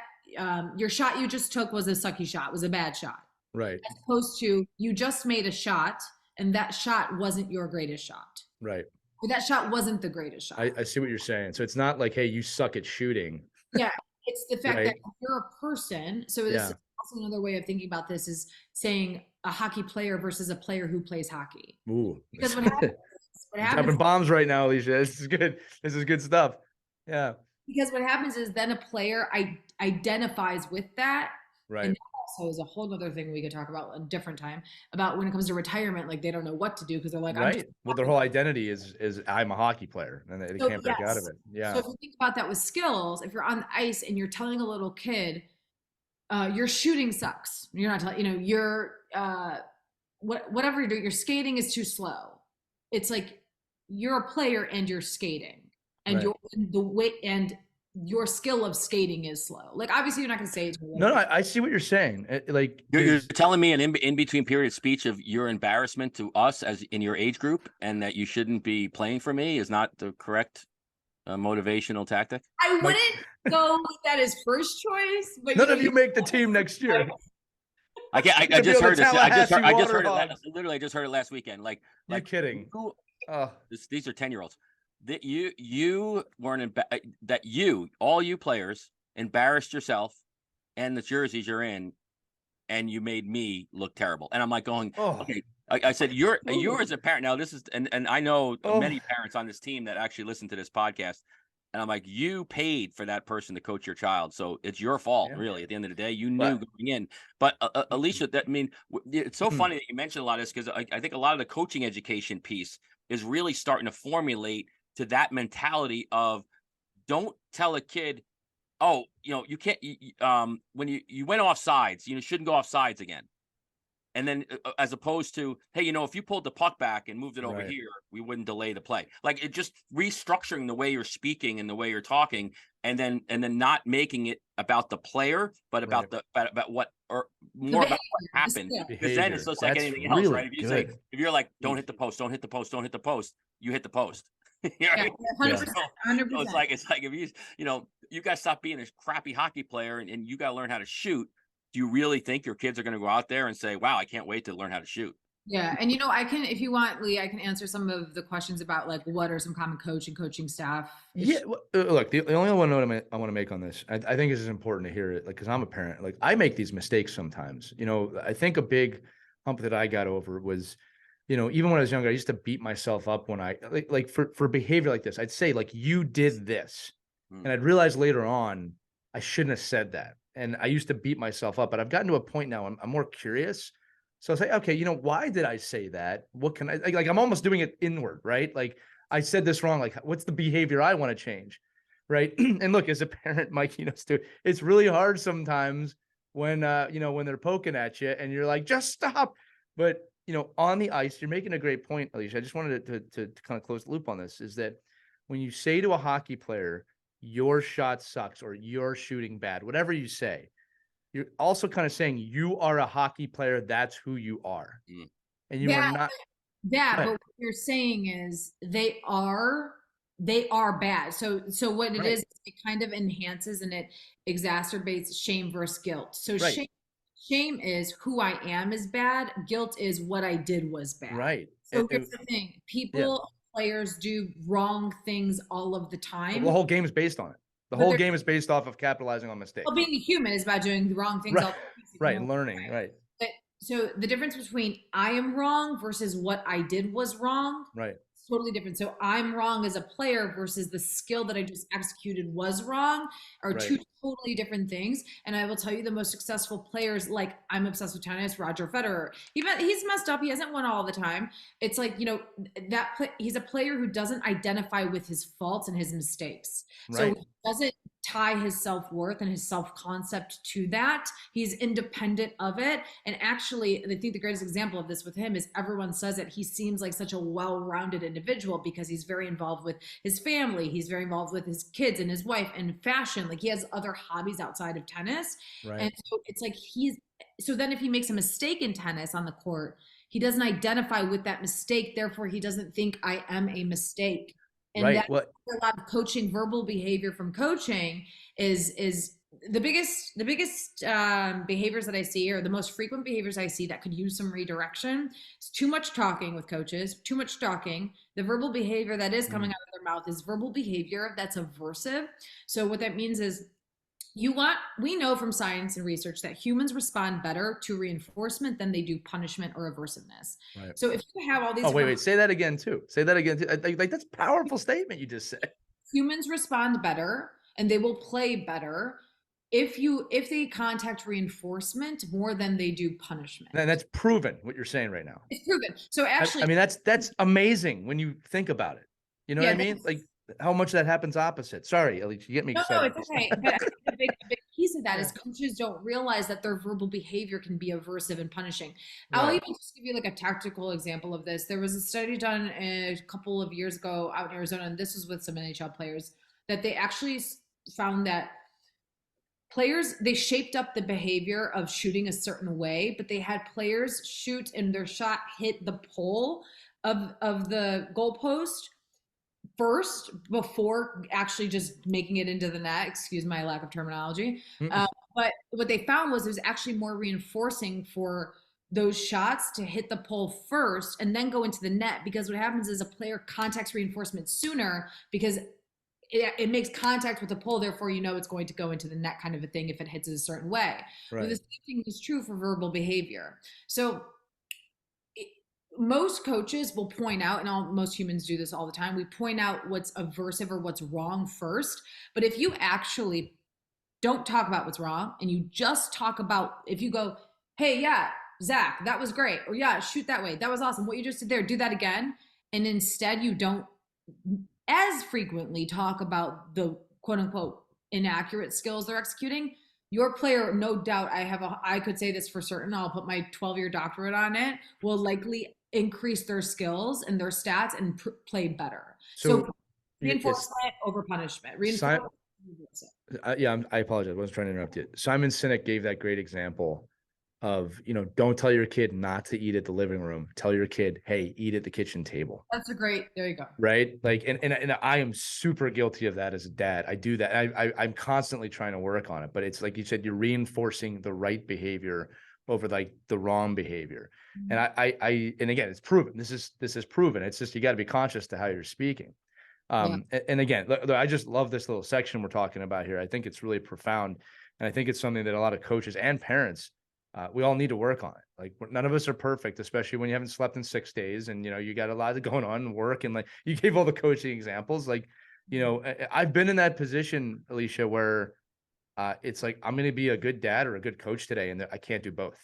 your shot you just took was a sucky shot, was a bad shot, Right. as opposed to you just made a shot and that shot wasn't your greatest shot. Right. Or that shot wasn't the greatest shot. I see what you're saying. So it's not like, hey, you suck at shooting. Yeah, it's the fact that Right. you're a person. So this Yeah. is also another way of thinking about this, is saying a hockey player versus a player who plays hockey. Ooh. Because what happens Dropping bombs right now, Alicia. This is good. This is good stuff. Yeah. because what happens is then a player identifies with that. Right. And that also is a whole other thing we could talk about a different time, about when it comes to retirement, like they don't know what to do because they're like, right. Well, their whole identity is I'm a hockey player, and they can't break out of it. Yeah. So if you think about that with skills, if you're on the ice and you're telling a little kid, your shooting sucks. You're not telling, you're whatever you're doing, your skating is too slow. It's like, you're a player and you're skating, and Right. the way and your skill of skating is slow. Like, obviously you're not going to say it to a No, I see what you're saying. Like You're telling me an in between period speech of your embarrassment to us as in your age group, and that you shouldn't be playing for me is not the correct motivational tactic. I wouldn't go with that as first choice, but none of you make the team next year. I just heard this. I just heard it. Literally, I just heard it last weekend. Like kidding? These are 10-year-olds. That you weren't that all you players embarrassed yourself and the jerseys you're in, and you made me look terrible. And I'm like going, okay. I said, you're as a parent now. This is and I know many parents on this team that actually listen to this podcast. And I'm like, you paid for that person to coach your child, so it's your fault, really. At the end of the day, you knew going in. But Alicia, it's so funny that you mentioned a lot of this, because I think a lot of the coaching education piece is really starting to formulate to that mentality of, don't tell a kid, oh, you can't. When you went off sides, you shouldn't go off sides again. And then as opposed to, hey, if you pulled the puck back and moved it over here, we wouldn't delay the play. Like, it just restructuring the way you're speaking and the way you're talking, and then not making it about the player, but about about what, or more about what happened. Because then it's just like anything else, right? If you're like, don't hit the post, don't hit the post, don't hit the post, you hit the post. 100%. So it's like if you guys stop being a crappy hockey player and you got to learn how to shoot. Do you really think your kids are going to go out there and say, wow, I can't wait to learn how to shoot? Yeah. And, I can, if you want, Lee, I can answer some of the questions about like, what are some common coaching staff? Yeah. Look, the only one I want to make on this, I think this is important to hear it, like, because I'm a parent, like, I make these mistakes sometimes. I think a big hump that I got over was, even when I was younger, I used to beat myself up when I like for behavior like this. I'd say, like, you did this. And I'd realize later on, I shouldn't have said that. And I used to beat myself up, but I've gotten to a point now, I'm more curious. So I say, okay, why did I say that? What can I, like, I'm almost doing it inward, right? Like, I said this wrong. Like, what's the behavior I want to change? Right. And look, as a parent, Mike, it's really hard sometimes when, when they're poking at you and you're like, just stop. But, on the ice, you're making a great point, Alicia. I just wanted to kind of close the loop on this, is that when you say to a hockey player, your shot sucks or you're shooting bad, whatever you say, you're also kind of saying you are a hockey player. That's who you are. Mm. And you are That not. that, but Right. what you're saying is they are bad. So what it Right. is, it kind of enhances and it exacerbates shame versus guilt. So Right. shame is who I am is bad. Guilt is what I did was bad. Right. So here's the thing: Yeah. people, players do wrong things all of the The time, whole game is based on it. The but whole they're game is based off of capitalizing on well, mistakes. being a human is about doing the wrong things Right. all the time. So you Right. know, Learning. Right. but so the difference between I am wrong versus what I did was wrong Right. is totally different. So I'm wrong as a player versus the skill that I just executed was wrong are Right. two totally different things. And I will tell you the most successful players, like I'm obsessed with tennis, Roger Federer. He's messed up. He hasn't won all the time. It's like, he's a player who doesn't identify with his faults and his mistakes. So Right. he doesn't tie his self-worth and his self-concept to that. He's independent of it. And actually, I think the greatest example of this with him is everyone says that he seems like such a well-rounded individual because he's very involved with his family. He's very involved with his kids and his wife and fashion. Like he has other hobbies outside of tennis. Right. And so it's like so then if he makes a mistake in tennis on the court, he doesn't identify with that mistake. Therefore, he doesn't think I am a mistake. And Right. that What? a lot of coaching, verbal behavior from coaching is the biggest behaviors that I see, or the most frequent behaviors I see that could use some redirection. It's too much talking with coaches, too much talking. The verbal behavior that is coming out of their mouth is verbal behavior that's aversive. So what that means is we know from science and research that humans respond better to reinforcement than they do punishment or aversiveness. Right. So if you have all these Oh, wait. Say that again too. Say that again too. Like that's a powerful statement you just said. humans respond better and they will play better if they contact reinforcement more than they do punishment. And that's proven what you're saying right now. It's proven. So actually, I mean, that's amazing when you think about it. You know what I mean? Like how much that happens opposite. Sorry, Alicia, you get me excited. it's okay. But I think a big piece of that Yeah. is coaches don't realize that their verbal behavior can be aversive and punishing. Right. I'll even just give you like a tactical example of this. There was a study done a couple of years ago out in Arizona, and this was with some NHL players, that they actually found that players, they shaped up the behavior of shooting a certain way, but they had players shoot and their shot hit the pole of the goalpost first before actually just making it into the net. Excuse my lack of terminology. But what they found was it was actually more reinforcing for those shots to hit the pole first and then go into the net, because what happens is a player contacts reinforcement sooner because it makes contact with the pole, therefore you know it's going to go into the net, kind of a thing, if it hits it a certain way. Right. Well, the same thing is true for verbal behavior. So most coaches will point out, and most humans do this all the time, we point out what's aversive or what's wrong first. But if you actually don't talk about what's wrong and you just talk about, if you go, hey, yeah, Zach, that was great, or yeah, shoot that way, that was awesome, what you just did there, do that again, and instead you don't as frequently talk about the quote unquote inaccurate skills they're executing, your player, no doubt, I could say this for certain, I'll put my 12-year doctorate on it, will likely increase their skills and their stats and play better. So reinforcement over punishment. Reinforcement. Yeah, I apologize. I wasn't trying to interrupt you. Simon Sinek gave that great example of, don't tell your kid not to eat at the living room. Tell your kid, hey, eat at the kitchen table. There you go. Right. Like, and I am super guilty of that as a dad. I do that. I'm constantly trying to work on it, but it's like you said, you're reinforcing the right behavior over like the wrong behavior. And and again, it's proven. This is proven. It's just, you got to be conscious to how you're speaking. And again, I just love this little section we're talking about here. I think it's really profound. And I think it's something that a lot of coaches and parents, we all need to work on it. Like none of us are perfect, especially when you haven't slept in 6 days and, you got a lot going on in work. And like you gave all the coaching examples, like, I've been in that position, Alicia, where it's like, I'm going to be a good dad or a good coach today. And I can't do both.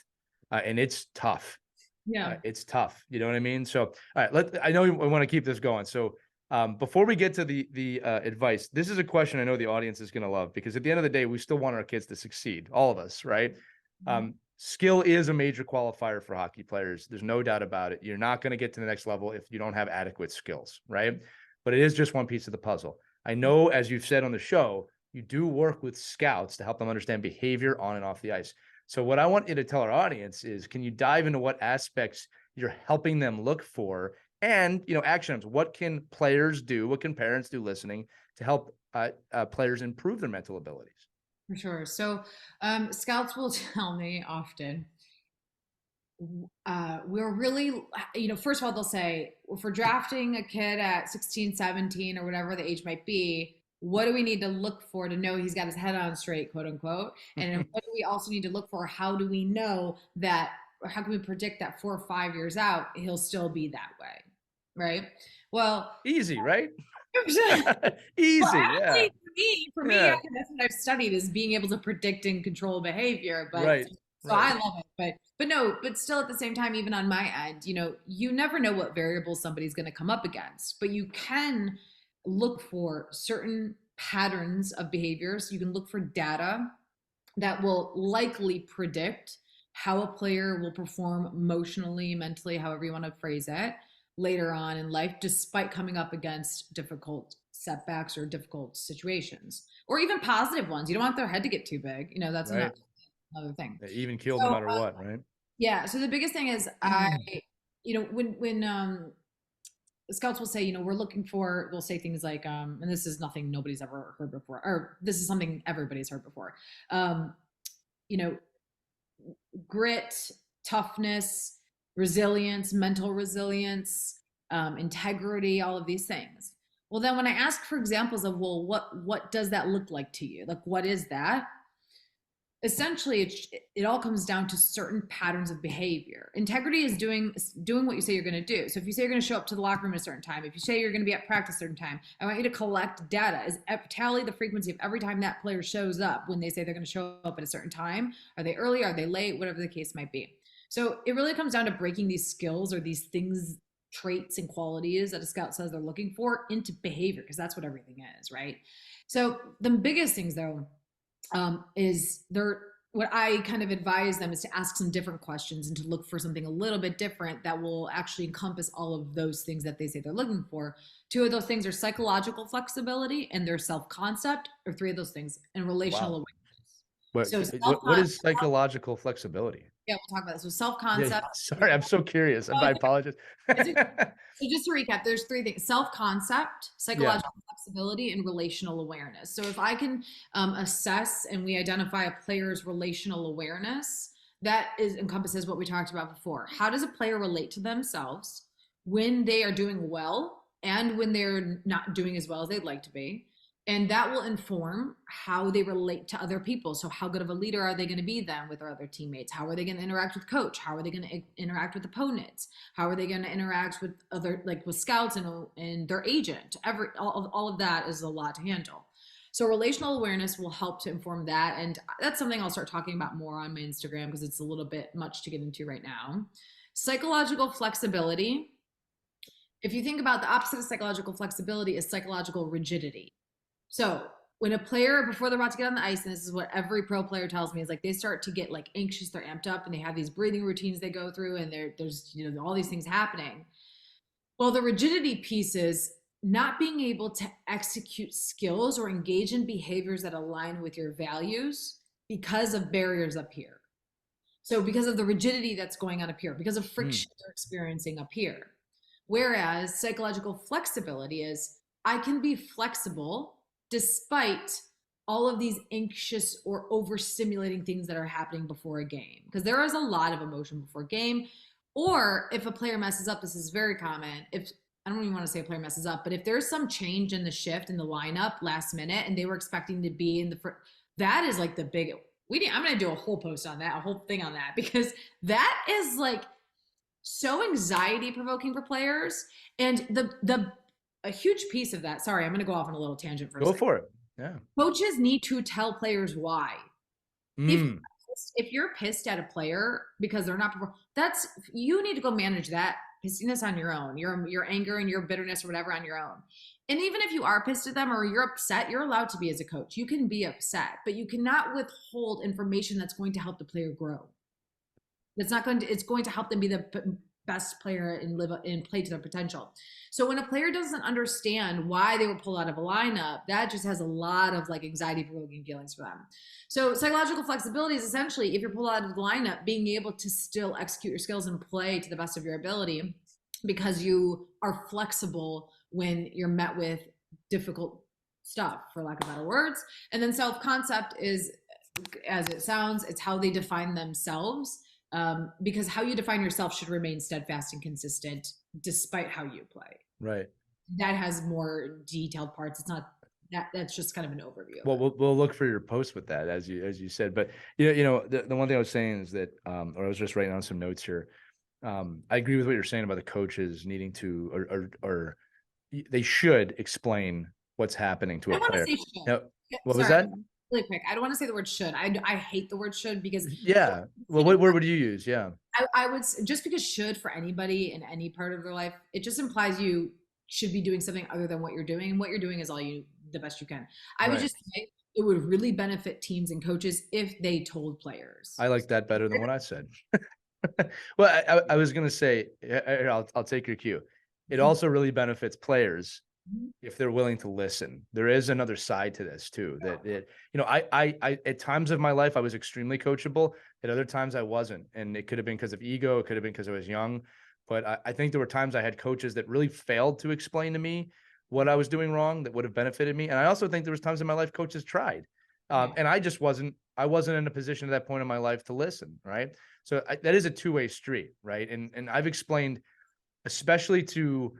And it's tough. Yeah. It's tough. You know what I mean? So, all right, I know we want to keep this going. So before we get to the advice, this is a question I know the audience is going to love, because at the end of the day, we still want our kids to succeed. All of us, right? Skill is a major qualifier for hockey players. There's no doubt about it. You're not going to get to the next level if you don't have adequate skills, right? But it is just one piece of the puzzle. I know, as you've said on the show, you do work with scouts to help them understand behavior on and off the ice. So what I want you to tell our audience is, can you dive into what aspects you're helping them look for, and, action items? What can players do? What can parents do listening to help players improve their mental abilities? For sure. So scouts will tell me often, we're really, first of all, they'll say, well, for drafting a kid at 16, 17, or whatever the age might be, what do we need to look for to know he's got his head on straight, quote unquote? And then what do we also need to look for? How do we know that, or how can we predict that 4 or 5 years out, he'll still be that way? Right. Well, Easy, right? well, Easy. actually, Yeah. for me, Yeah. that's what I've studied, is being able to predict and control behavior. But Right. so Right. I love it. But no, but still at the same time, even on my end, you never know what variables somebody's going to come up against, but you can look for certain patterns of behavior. So you can look for data that will likely predict how a player will perform emotionally, mentally, however you want to phrase it, later on in life, despite coming up against difficult setbacks or difficult situations, or even positive ones. You don't want their head to get too big. That's Right. another thing. They even killed no So, matter what, right? yeah. So the biggest thing is, when scouts will say, we're looking for, we'll say things like, and this is nothing nobody's ever heard before, or this is something everybody's heard before. You know, Grit, toughness, resilience, mental resilience, integrity, all of these things. Well, then when I ask for examples of, well, what does that look like to you? Like, what is that? Essentially, it all comes down to certain patterns of behavior. Integrity is doing what you say you're going to do. So if you say you're going to show up to the locker room at a certain time, if you say you're going to be at practice a certain time, I want you to collect data, tally the frequency of every time that player shows up when they say they're going to show up at a certain time. Are they early? Are they late? Whatever the case might be. So it really comes down to breaking these skills, or these things, traits and qualities that a scout says they're looking for, into behavior, because that's what everything is, right? So the biggest things, though, is what I kind of advise them is to ask some different questions and to look for something a little bit different that will actually encompass all of those things that they say they're looking for. 2 of those things are psychological flexibility and their self-concept, or 3 of those things, and relational Wow. awareness. So What is psychological flexibility? yeah, we'll talk about this. So Yeah, self-concept. sorry, I'm so curious. I apologize. So just to recap, there's 3 things: self-concept, Yeah. psychological flexibility, and relational awareness. So if I can assess and we identify a player's relational awareness, that encompasses what we talked about before. How does a player relate to themselves when they are doing well and when they're not doing as well as they'd like to be? And that will inform how they relate to other people. So how good of a leader are they going to be then with their other teammates? How are they going to interact with coach? How are they going to interact with opponents? How are they going to interact with other, like with scouts and their agent? All of that is a lot to handle. So relational awareness will help to inform that. And that's something I'll start talking about more on my Instagram, because it's a little bit much to get into right now. Psychological flexibility. If you think about, the opposite of psychological flexibility is psychological rigidity. So when a player, before they're about to get on the ice, and this is what every pro player tells me, is like they start to get like anxious, they're amped up, and they have these breathing routines they go through, and there's all these things happening. Well, the rigidity piece is not being able to execute skills or engage in behaviors that align with your values because of barriers up here. So because of the rigidity that's going on up here, because of friction they're experiencing up here. Whereas psychological flexibility is, I can be flexible despite all of these anxious or overstimulating things that are happening before a game, because there is a lot of emotion before a game. Or if a player messes up, this is very common. If I don't even want to say a player messes up, but if there's some change in the shift in the lineup last minute and they were expecting to be in that is like the big, I'm going to do a whole post on that, a whole thing on that, because that is like so anxiety provoking for players. And a huge piece of that, sorry, I'm going to go off on a little tangent for a second. Go for it. Yeah. Coaches need to tell players why. If you're pissed at a player because they're not, you need to go manage that pissiness on your own, your anger and your bitterness or whatever on your own. And even if you are pissed at them or you're upset, you're allowed to be as a coach. You can be upset, but you cannot withhold information that's going to help the player grow. It's going to help them be the best player and live and play to their potential. So when a player doesn't understand why they were pulled out of a lineup, that just has a lot of like anxiety provoking feelings for them. So psychological flexibility is essentially, if you're pulled out of the lineup, being able to still execute your skills and play to the best of your ability, because you are flexible when you're met with difficult stuff, for lack of better words. And then self-concept is, as it sounds, it's how they define themselves, because how you define yourself should remain steadfast and consistent despite how you play. Right. That has more detailed parts. It's not that, that's just kind of an overview. Well, we'll look for your post with that, as you said. But the one thing I was saying is that, or I was just writing on some notes here. I agree with what you're saying about the coaches needing to, or they should explain what's happening to a player. Now, what was that? Really quick, I don't want to say the word should. I hate the word should, because yeah. Well, what word would you use? Yeah. I would, just because should for anybody in any part of their life, it just implies you should be doing something other than what you're doing, and what you're doing is the best you can. I would just say it would really benefit teams and coaches if they told players. I like that better than what I said. Well, I was going to say, I'll take your cue. It also really benefits players if they're willing to listen. There is another side to this too, that I at times of my life, I was extremely coachable. At other times I wasn't. And it could have been because of ego. It could have been because I was young. But I think there were times I had coaches that really failed to explain to me what I was doing wrong that would have benefited me. And I also think there was times in my life coaches tried. And I wasn't in a position at that point in my life to listen. Right. So that is a two-way street. Right. And I've explained, especially to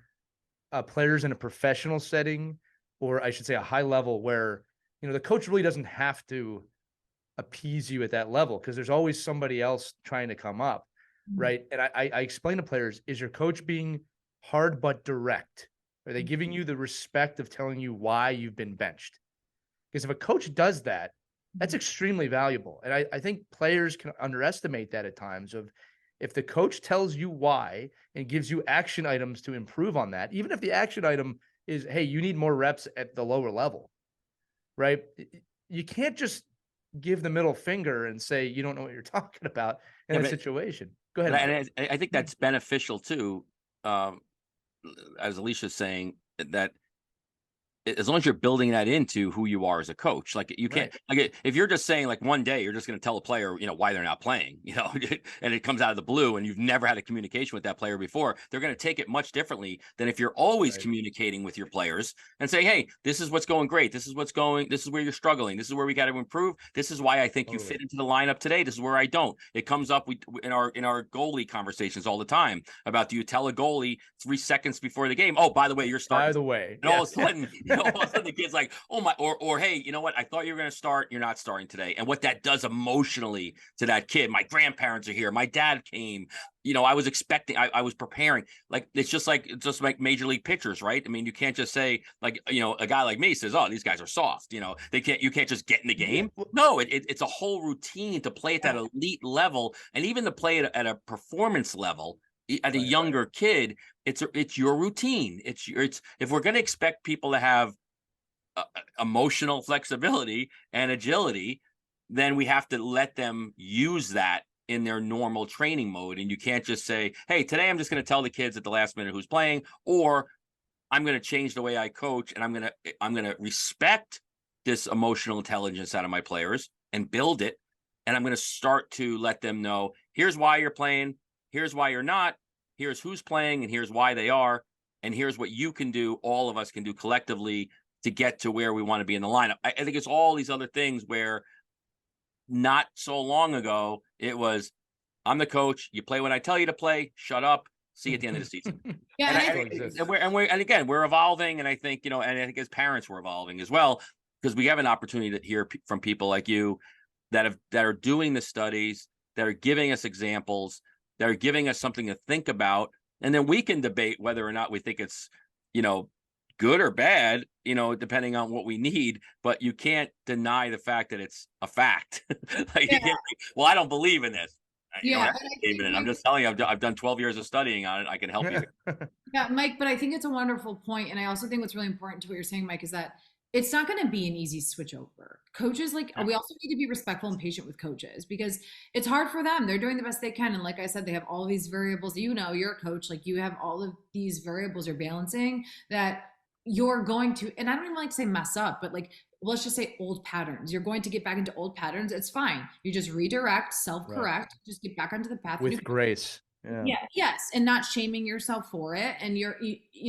players in a professional setting, or I should say a high level, where, the coach really doesn't have to appease you at that level, because there's always somebody else trying to come up. Right. And I explain to players, is your coach being hard but direct? Are they giving you the respect of telling you why you've been benched? Because if a coach does that, that's extremely valuable. And I think players can underestimate that at times. Of, if the coach tells you why and gives you action items to improve on that, even if the action item is, hey, you need more reps at the lower level, right? You can't just give the middle finger and say you don't know what you're talking about in that situation. Go ahead. And I think that's beneficial too, as Alicia's saying, that as long as you're building that into who you are as a coach, like you can't, like if you're just saying like one day you're just going to tell a player, why they're not playing, and it comes out of the blue and you've never had a communication with that player before, they're going to take it much differently than if you're always communicating with your players and say, hey, this is what's going great. This is where you're struggling. This is where we got to improve. This is why I think you fit into the lineup today. This is where I don't. It comes up in our goalie conversations all the time about, do you tell a goalie 3 seconds before the game, oh, by the way, you're starting. By the way. And all of a sudden, all of a sudden the kid's like, oh my, or hey, you know what? I thought you were going to start. You're not starting today. And what that does emotionally to that kid, my grandparents are here. My dad came, I was expecting, I was preparing. Like, it's just like major league pitchers, right? I mean, you can't just say like, a guy like me says, oh, these guys are soft. You can't just get in the game. No, it's a whole routine to play at that elite level. And even to play at a performance level at a younger kid, it's your routine. It's if we're going to expect people to have emotional flexibility and agility, then we have to let them use that in their normal training mode. And you can't just say, hey, today I'm just going to tell the kids at the last minute who's playing, or I'm going to change the way I coach, and I'm going to respect this emotional intelligence out of my players and build it. And I'm going to start to let them know, here's why you're playing, here's why you're not, here's who's playing, and here's why they are, and here's what you can do, all of us can do collectively to get to where we want to be in the lineup. I think it's all these other things where not so long ago, it was, I'm the coach, you play when I tell you to play, shut up, see you at the end of the season. And again, we're evolving. And I think, and I think as parents, we're evolving as well, because we have an opportunity to hear from people like you that are doing the studies, that are giving us examples, that are giving us something to think about. And then we can debate whether or not we think it's, good or bad, depending on what we need, but you can't deny the fact that it's a fact. You can't think, well, I don't believe in this. I'm just telling you, I've done 12 years of studying on it. I can help you. Yeah, Mike, but I think it's a wonderful point. And I also think what's really important to what you're saying, Mike, is that It's not going to be an easy switch over. Coaches, like, Yeah. we also need to be respectful and patient with coaches because it's hard for them. They're doing the best they can. And like I said, they have all these variables. You know, you're a coach, like, you have all of these variables you're balancing that you're going to, and I don't even like to say mess up, but like, let's just say old patterns. You're going to get back into old patterns. It's fine. You just redirect, self Right. correct, just get back onto the path. With grace. Yeah. Yeah, yes, and not shaming yourself for it. And you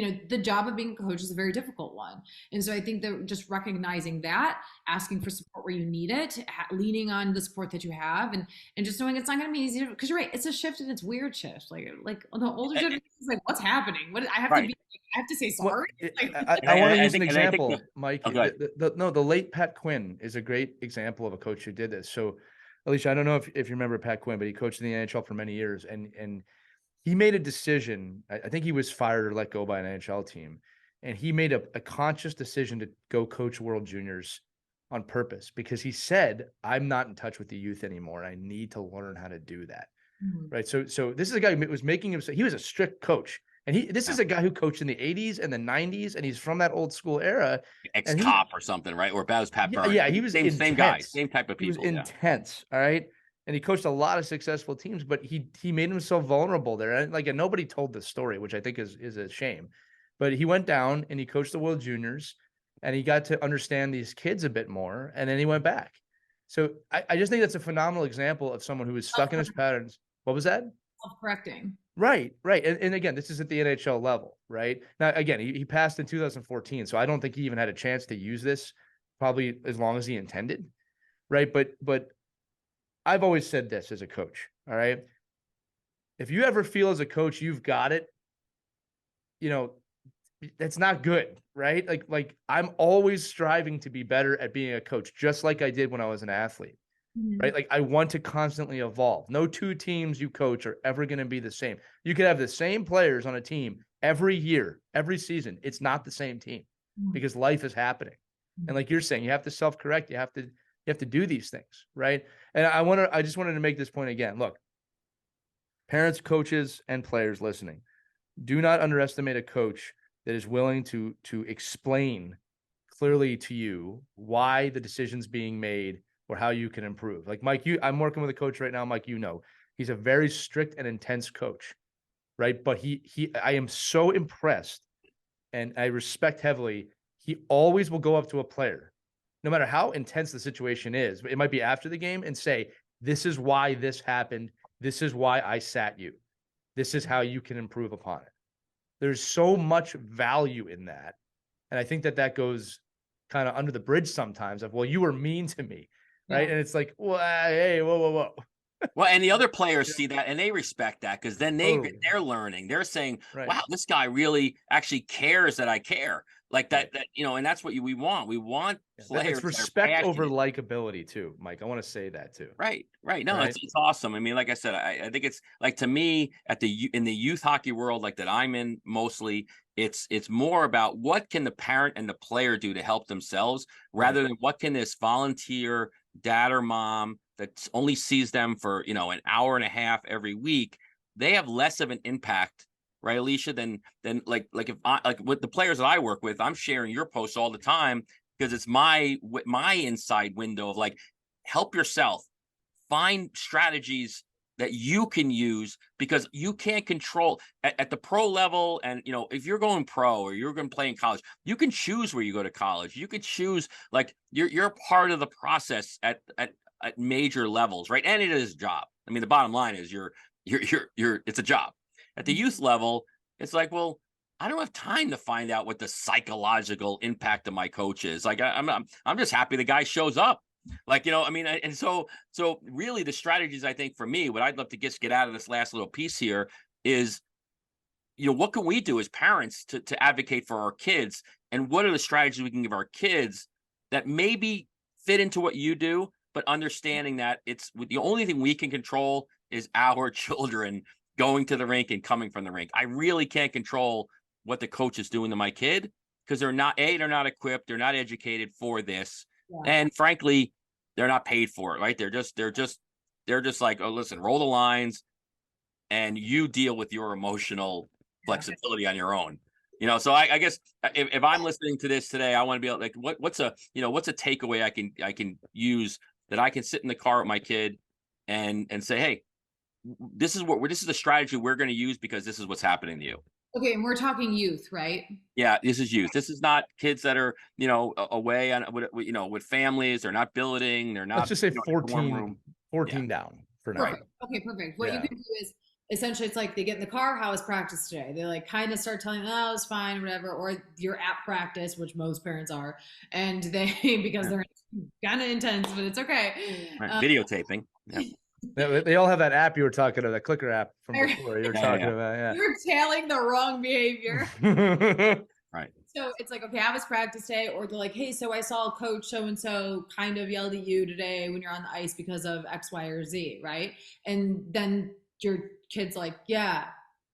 know, the job of being a coach is a very difficult one. And so I think that just recognizing that, asking for support where you need it, leaning on the support that you have, and just knowing it's not going to be easy because you're right, it's a shift and it's weird shift. Like the older generation is like, what's happening? What I have to Right. be? I have to say Well, sorry. I want to use an think- and I think example, the- Mike. Oh, go ahead. The late Pat Quinn is a great example of a coach who did this. So, Alicia, I don't know if you remember Pat Quinn, but he coached in the NHL for many years, and he made a decision. I think he was fired or let go by an NHL team, and he made a conscious decision to go coach World Juniors on purpose because he said, "I'm not in touch with the youth anymore. I need to learn how to do that." Mhm. Right. So this is a guy who was making himself. He was a strict coach, and this is a guy who coached in the '80s and the '90s, and he's from that old school era. And he, Ex-cop or something, right? Or that was Pat Burns. yeah, he was Same guy, intense. same type of He was people. Yeah. intense. All right. And he coached a lot of successful teams, but he made himself vulnerable there. And like, and nobody told this story, which I think is a shame. But he went down and he coached the World Juniors, and he got to understand these kids a bit more, and then he went back. So I just think that's a phenomenal example of someone who was stuck in his patterns. What was that? Self-correcting. Right, right. And again, this is at the NHL level, right? Now, again, he passed in 2014, so I don't think he even had a chance to use this probably as long as he intended, right? But I've always said this as a coach, all right? If you ever feel as a coach you've got it, you know, that's not good, right? Like I'm always striving to be better at being a coach, just like I did when I was an athlete. Right. Like I want to constantly evolve. No two teams you coach are ever going to be the same. You could have the same players on a team every year, every season. It's not the same team because life is happening. And like you're saying, you have to self-correct. You have to do these things. Right. And I just wanted to make this point again. Look, parents, coaches, and players listening, do not underestimate a coach that is willing to explain clearly to you why the decision's being made or how you can improve. Like Mike, I'm working with a coach right now, Mike, he's a very strict and intense coach, right? But I am so impressed and I respect heavily. He always will go up to a player, no matter how intense the situation is. It might be after the game and say, "This is why this happened. This is why I sat you. This is how you can improve upon it." There's so much value in that. And I think that goes kind of under the bridge sometimes of, well, you were mean to me. Right. Yeah. And it's like, well, hey, whoa. Well, and the other players see that and they respect that because then Totally. they're learning. They're saying, Right. "Wow, this guy really actually cares that I care." Like Right. that, and that's what we want. We want players. It's respect over passionate. likability too, Mike. I want to say that too. Right. No, Right. it's awesome. I mean, like I said, I think it's like, to me, in the youth hockey world, like that I'm in mostly, it's more about what can the parent and the player do to help themselves rather than what can this volunteer dad or mom that only sees them for, an hour and a half every week. They have less of an impact, right, Alicia, than like if I, like with the players that I work with, I'm sharing your posts all the time because it's my inside window of like, help yourself, find strategies that you can use because you can't control at the pro level. And, if you're going pro or you're going to play in college, you can choose where you go to college. You could choose, like, you're part of the process at major levels, right? And it is a job. I mean, the bottom line is you're it's a job. At the youth level, it's like, well, I don't have time to find out what the psychological impact of my coach is. Like, I'm just happy the guy shows up. Like, I mean, and so really the strategies, I think, for me, what I'd love to get out of this last little piece here is, what can we do as parents to advocate for our kids? And what are the strategies we can give our kids that maybe fit into what you do, but understanding that it's the only thing we can control is our children going to the rink and coming from the rink. I really can't control what the coach is doing to my kid because they're not equipped, they're not educated for this. Yeah. And frankly, they're not paid for it, right? They're just like, oh, listen, roll the lines and you deal with your emotional flexibility on your own. So I guess if I'm listening to this today, I want to be like, what's a takeaway I can use that I can sit in the car with my kid and say, hey, this is the strategy we're going to use because this is what's happening to you. Okay, and we're talking youth, right? Yeah, this is youth. This is not kids that are, away on with families. They're not billeting. They're Let's not, just say in a dorm 14, room. 14 down for now. Perfect. Okay, perfect. What you can do is essentially it's like they get in the car, how was practice today? They like kind of start telling, oh, it's fine, whatever, or you're at practice, which most parents are, and they because they're kind of intense, but it's okay. Right. Videotaping. Yeah. They all have that app you were talking about, that clicker app from before you were talking about. Yeah. You're tailing the wrong behavior. Right. So it's like, okay, how was practice day? Or they're like, hey, so I saw coach so-and-so kind of yelled at you today when you're on the ice because of X, Y, or Z, right? And then your kid's like, yeah.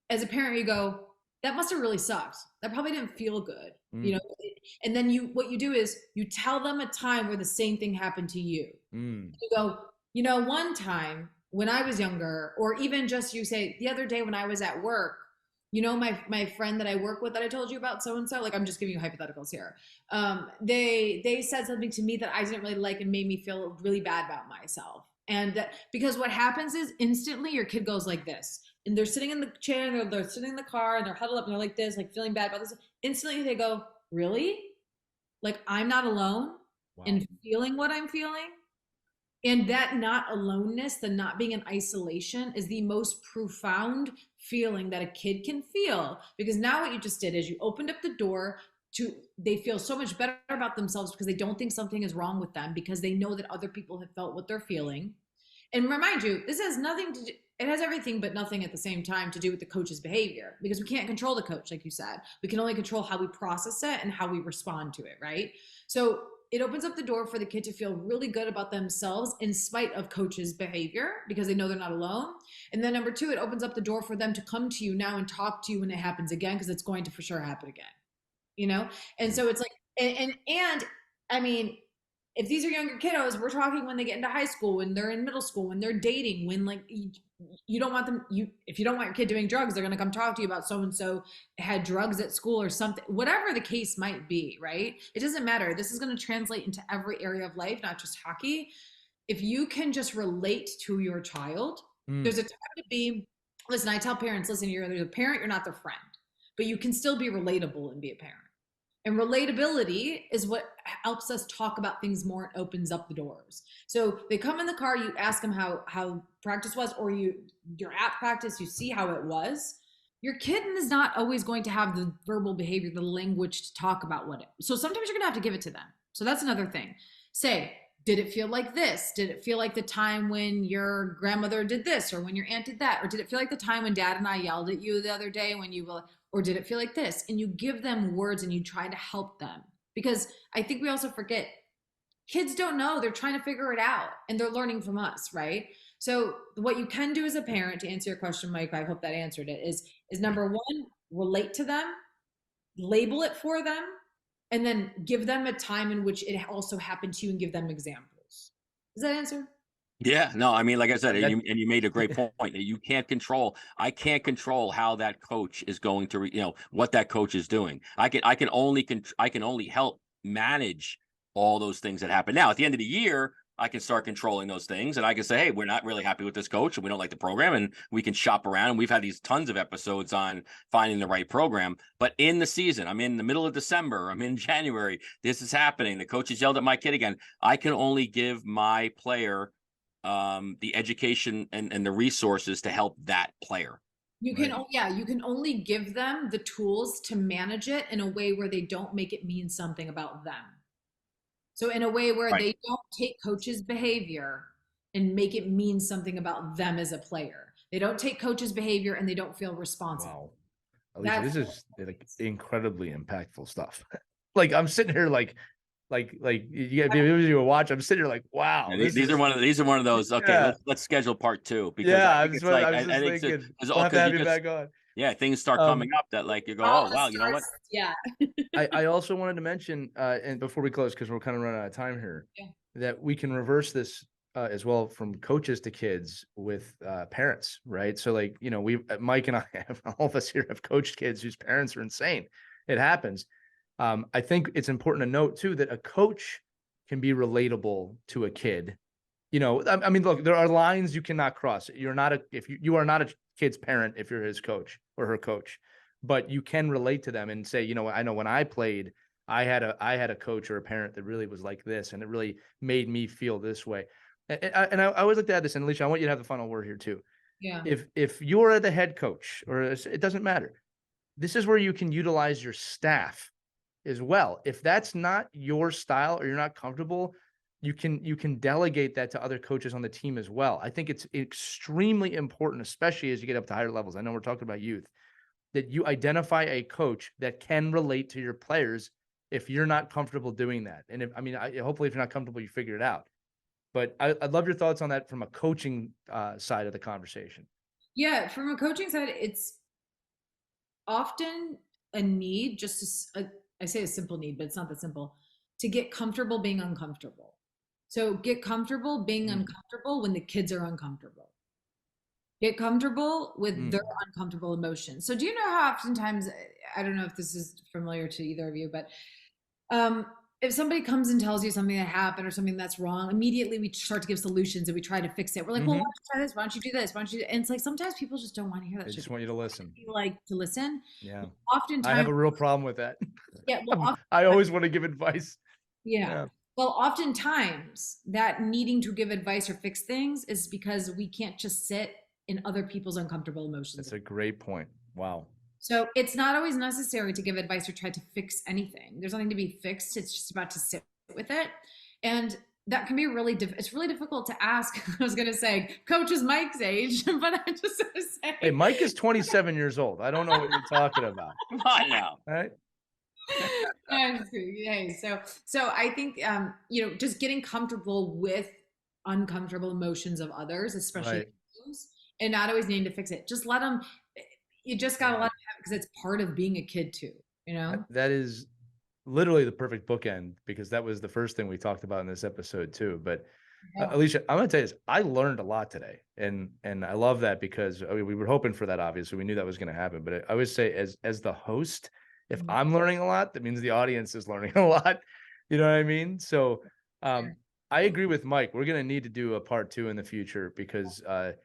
As a parent, you go, that must have really sucked. That probably didn't feel good, And then what you do is you tell them a time where the same thing happened to you. You go, one time when I was younger, or even just you say, the other day when I was at work, my friend that I work with that I told you about, so-and-so, like I'm just giving you hypotheticals here. They said something to me that I didn't really like and made me feel really bad about myself. And because what happens is instantly your kid goes like this, and they're sitting in the chair, and they're sitting in the car, and they're huddled up, and they're like this, like feeling bad about this. Instantly they go, really? Like I'm not alone in feeling what I'm feeling? And that not aloneness, the not being in isolation is the most profound feeling that a kid can feel. Because now what you just did is you opened up the door to, they feel so much better about themselves because they don't think something is wrong with them, because they know that other people have felt what they're feeling. And remind you, this has nothing to do, it has everything but nothing at the same time to do with the coach's behavior, because we can't control the coach, like you said. We can only control how we process it and how we respond to it, right? So it opens up the door for the kid to feel really good about themselves in spite of coach's behavior, because they know they're not alone. And then number two, it opens up the door for them to come to you now and talk to you when it happens again, because it's going to for sure happen again, And so it's like, and I mean, if these are younger kiddos, we're talking when they get into high school, when they're in middle school, when they're dating, when like you don't want them, if you don't want your kid doing drugs, they're going to come talk to you about so-and-so had drugs at school or something, whatever the case might be, right? It doesn't matter. This is going to translate into every area of life, not just hockey. If you can just relate to your child, there's a time to be, listen, I tell parents, listen, you're a parent, you're not their friend, but you can still be relatable and be a parent. And relatability is what helps us talk about things more and opens up the doors. So they come in the car, you ask them how practice was, or you're at practice, you see how it was. Your kid is not always going to have the verbal behavior, the language to talk about so sometimes you're going to have to give it to them. So that's another thing. Say, did it feel like this? Did it feel like the time when your grandmother did this, or when your aunt did that? Or did it feel like the time when dad and I yelled at you the other day when you will, or did it feel like this? And you give them words and you try to help them. Because I think we also forget, kids don't know, they're trying to figure it out and they're learning from us, right? So what you can do as a parent, to answer your question, Mike, I hope that answered it, is number one, relate to them, label it for them, and then give them a time in which it also happened to you and give them examples. Does that answer? Yeah, no, I mean, like I said, and you made a great point that you can't control. I can't control how that coach is going to, what that coach is doing. I can only help manage all those things that happen. Now, at the end of the year, I can start controlling those things, and I can say, hey, we're not really happy with this coach, and we don't like the program, and we can shop around. And we've had these tons of episodes on finding the right program. But in the season, I'm in the middle of December, I'm in January, this is happening. The coach has yelled at my kid again. I can only give my player the education and the resources to help that player. You can, you can only give them the tools to manage it in a way where they don't make it mean something about them. So in a way where they don't take coach's behavior and make it mean something about them as a player. They don't take coach's behavior and they don't feel responsible. Wow. Alicia, this is like incredibly impactful stuff. Like I'm sitting here like you got to watch. I'm sitting here like, wow. Yeah, these are one of those. Okay, let's schedule part two, because I think we'll have to have you back on. Yeah, things start coming up that like you go, oh wow, you know what? Yeah. I also wanted to mention, and before we close, because we're kind of running out of time here, that we can reverse this as well from coaches to kids with parents, right? So like, Mike and I have, all of us here have coached kids whose parents are insane. it happens. I think it's important to note too that a coach can be relatable to a kid. I mean, look, there are lines you cannot cross. You're not you are not a kid's parent if you're his coach or her coach, but you can relate to them and say, I know when I played, I had a coach or a parent that really was like this, and it really made me feel this way. And I always like to add this, and Alicia, I want you to have the final word here too. Yeah. If you're the head coach, or it doesn't matter, this is where you can utilize your staff as well. If that's not your style or you're not comfortable, you can delegate that to other coaches on the team as well. I think it's extremely important, especially as you get up to higher levels. I know we're talking about youth, that you identify a coach that can relate to your players if you're not comfortable doing that. And hopefully if you're not comfortable, you figure it out. But I'd love your thoughts on that from a coaching side of the conversation. Yeah, from a coaching side, it's often a need, I say a simple need, but it's not that simple, to get comfortable being uncomfortable. So get comfortable being uncomfortable when the kids are uncomfortable. Get comfortable with their uncomfortable emotions. So do you know how oftentimes, I don't know if this is familiar to either of you, but if somebody comes and tells you something that happened or something that's wrong, immediately we start to give solutions and we try to fix it. We're like, well, why don't you try this? Why don't you do this? Why don't you? And it's like, sometimes people just don't want to hear that They shit. just want you to listen. They like to listen. Yeah. Oftentimes, I have a real problem with that. yeah, well, I always want to give advice. yeah. Well, oftentimes that needing to give advice or fix things is because we can't just sit in other people's uncomfortable emotions. That's a great point. Wow. So it's not always necessary to give advice or try to fix anything. There's nothing to be fixed. It's just about to sit with it. And that can be it's really difficult to ask. I was going to say, Coach is Mike's age, but I just want to say. Hey, Mike is 27 years old. I don't know what you're talking about. Come on now. All right. Hey, so I think just getting comfortable with uncomfortable emotions of others, especially Right. and not always needing to fix it. Just let them. You just gotta let them have it because it's part of being a kid too. That is literally the perfect bookend, because that was the first thing we talked about in this episode too. But Alicia, I'm going to tell you this. I learned a lot today, and I love that, because we were hoping for that. Obviously, we knew that was going to happen. But I always say, as the host, if I'm learning a lot, that means the audience is learning a lot. You know what I mean? So I agree with Mike. We're going to need to do a part 2 in the future, because that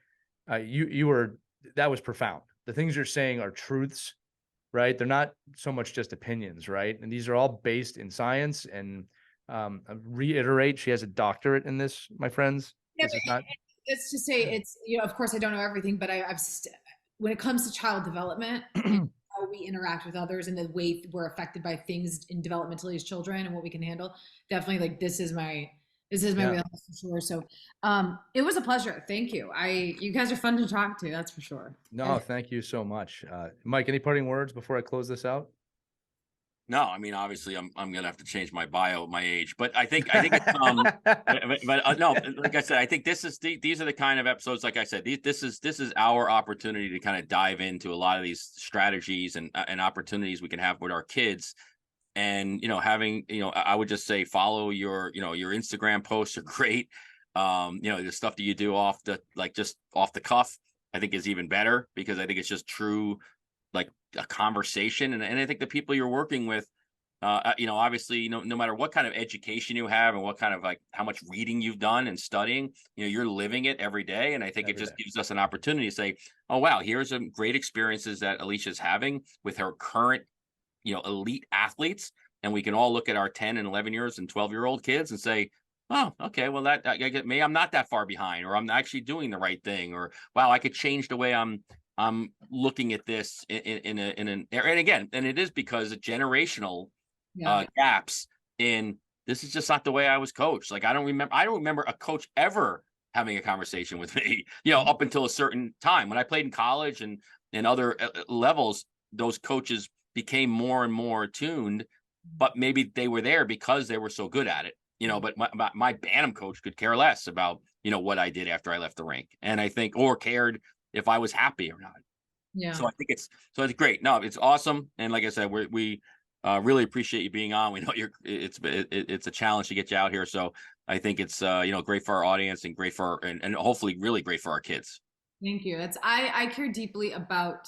was profound. The things you're saying are truths, right? They're not so much just opinions, right? And these are all based in science. And I reiterate, she has a doctorate in this, my friends. Yeah, this is not. It's to say, it's of course I don't know everything, but when it comes to child development, and how we interact with others and the way we're affected by things in developmentally as children and what we can handle, definitely like this is my wheelhouse for sure. So it was a pleasure. Thank you. You guys are fun to talk to, that's for sure. No, thank you so much. Mike, any parting words before I close this out? No, I mean, obviously I'm gonna have to change my bio, my age, but I think it's but no, like I said, I think these are the kind of episodes, like I said, this is our opportunity to kind of dive into a lot of these strategies and opportunities we can have with our kids. And having I would just say follow your your Instagram posts are great. The stuff that you do just off the cuff, I think is even better, because I think it's just true, like a conversation. And I think the people you're working with, obviously, no matter what kind of education you have and what kind of how much reading you've done and studying, you're living it every day. And I think it just gives us an opportunity to say, oh, wow, here's some great experiences that Alicia's having with her current elite athletes, and we can all look at our 10 and 11 years and 12-year-old kids and say, oh, okay, well, that I get me, I'm not that far behind, or I'm actually doing the right thing, or wow, I could change the way I'm looking at this in and again, and it is because of generational gaps in this is just not the way I was coached. Like I don't remember a coach ever having a conversation with me, up until a certain time. When I played in college and other levels, those coaches became more and more attuned, but maybe they were there because they were so good at it, but my Bantam coach could care less about, what I did after I left the rink. And I think, or cared if I was happy or not. Yeah. So I think it's great. No, it's awesome. And like I said, we really appreciate you being on. We know it's a challenge to get you out here. So I think it's, great for our audience and great for and hopefully really great for our kids. Thank you. I care deeply about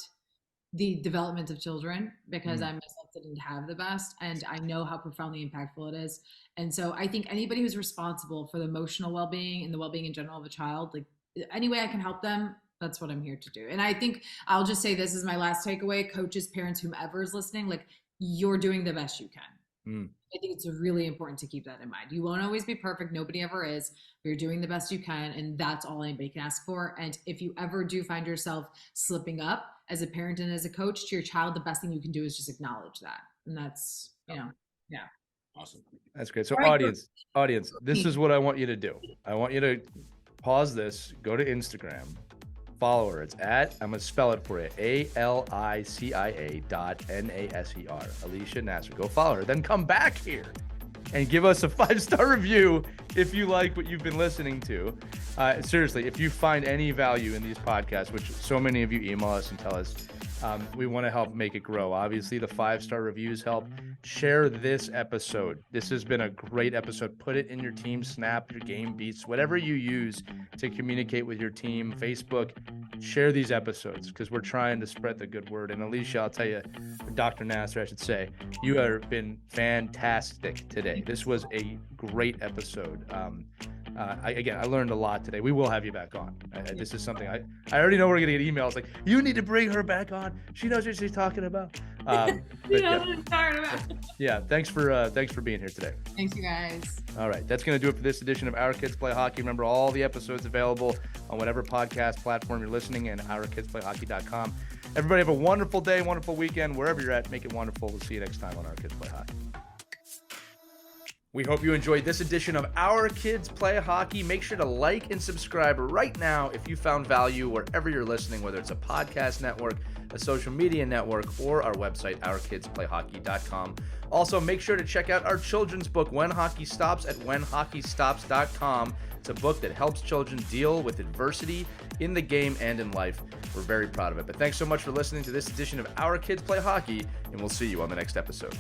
the development of children, because I myself didn't have the best, and I know how profoundly impactful it is. And so I think anybody who's responsible for the emotional well-being and the well-being in general of a child, like any way I can help them, that's what I'm here to do. And I think I'll just say this is my last takeaway: coaches, parents, whomever is listening, like, you're doing the best you can. I think it's really important to keep that in mind. You won't always be perfect. Nobody ever is. But you're doing the best you can, and that's all anybody can ask for. And if you ever do find yourself slipping up as a parent and as a coach to your child, the best thing you can do is just acknowledge that. And that's, yeah. Awesome. That's great. So All right, audience, this is what I want you to do. I want you to pause this, go to Instagram, follow her. It's at, I'm going to spell it for you, ALICIA.NASER, Alicia Naser. Go follow her. Then come back here and give us a 5-star review if you like what you've been listening to. Seriously, if you find any value in these podcasts, which so many of you email us and tell us, we want to help make it grow. Obviously, the 5-star reviews help. Share this episode. This has been a great episode. Put it in your team Snap, your game beats, whatever you use to communicate with your team, Facebook. Share these episodes because we're trying to spread the good word. And Alicia, I'll tell you, Dr. Naser, I should say, you have been fantastic today. This was a great episode. I learned a lot today. We will have you back on. This is something I already know we're going to get emails like, you need to bring her back on. She knows what she's talking about. Yeah, thanks for being here today. Thanks, you guys. All right, that's going to do it for this edition of Our Kids Play Hockey. Remember, all the episodes available on whatever podcast platform you're listening and ourkidsplayhockey.com. Everybody have a wonderful day, wonderful weekend. Wherever you're at, make it wonderful. We'll see you next time on Our Kids Play Hockey. We hope you enjoyed this edition of Our Kids Play Hockey. Make sure to like and subscribe right now if you found value wherever you're listening, whether it's a podcast network, a social media network, or our website, ourkidsplayhockey.com. Also, make sure to check out our children's book, When Hockey Stops, at whenhockeystops.com. It's a book that helps children deal with adversity in the game and in life. We're very proud of it. But thanks so much for listening to this edition of Our Kids Play Hockey, and we'll see you on the next episode.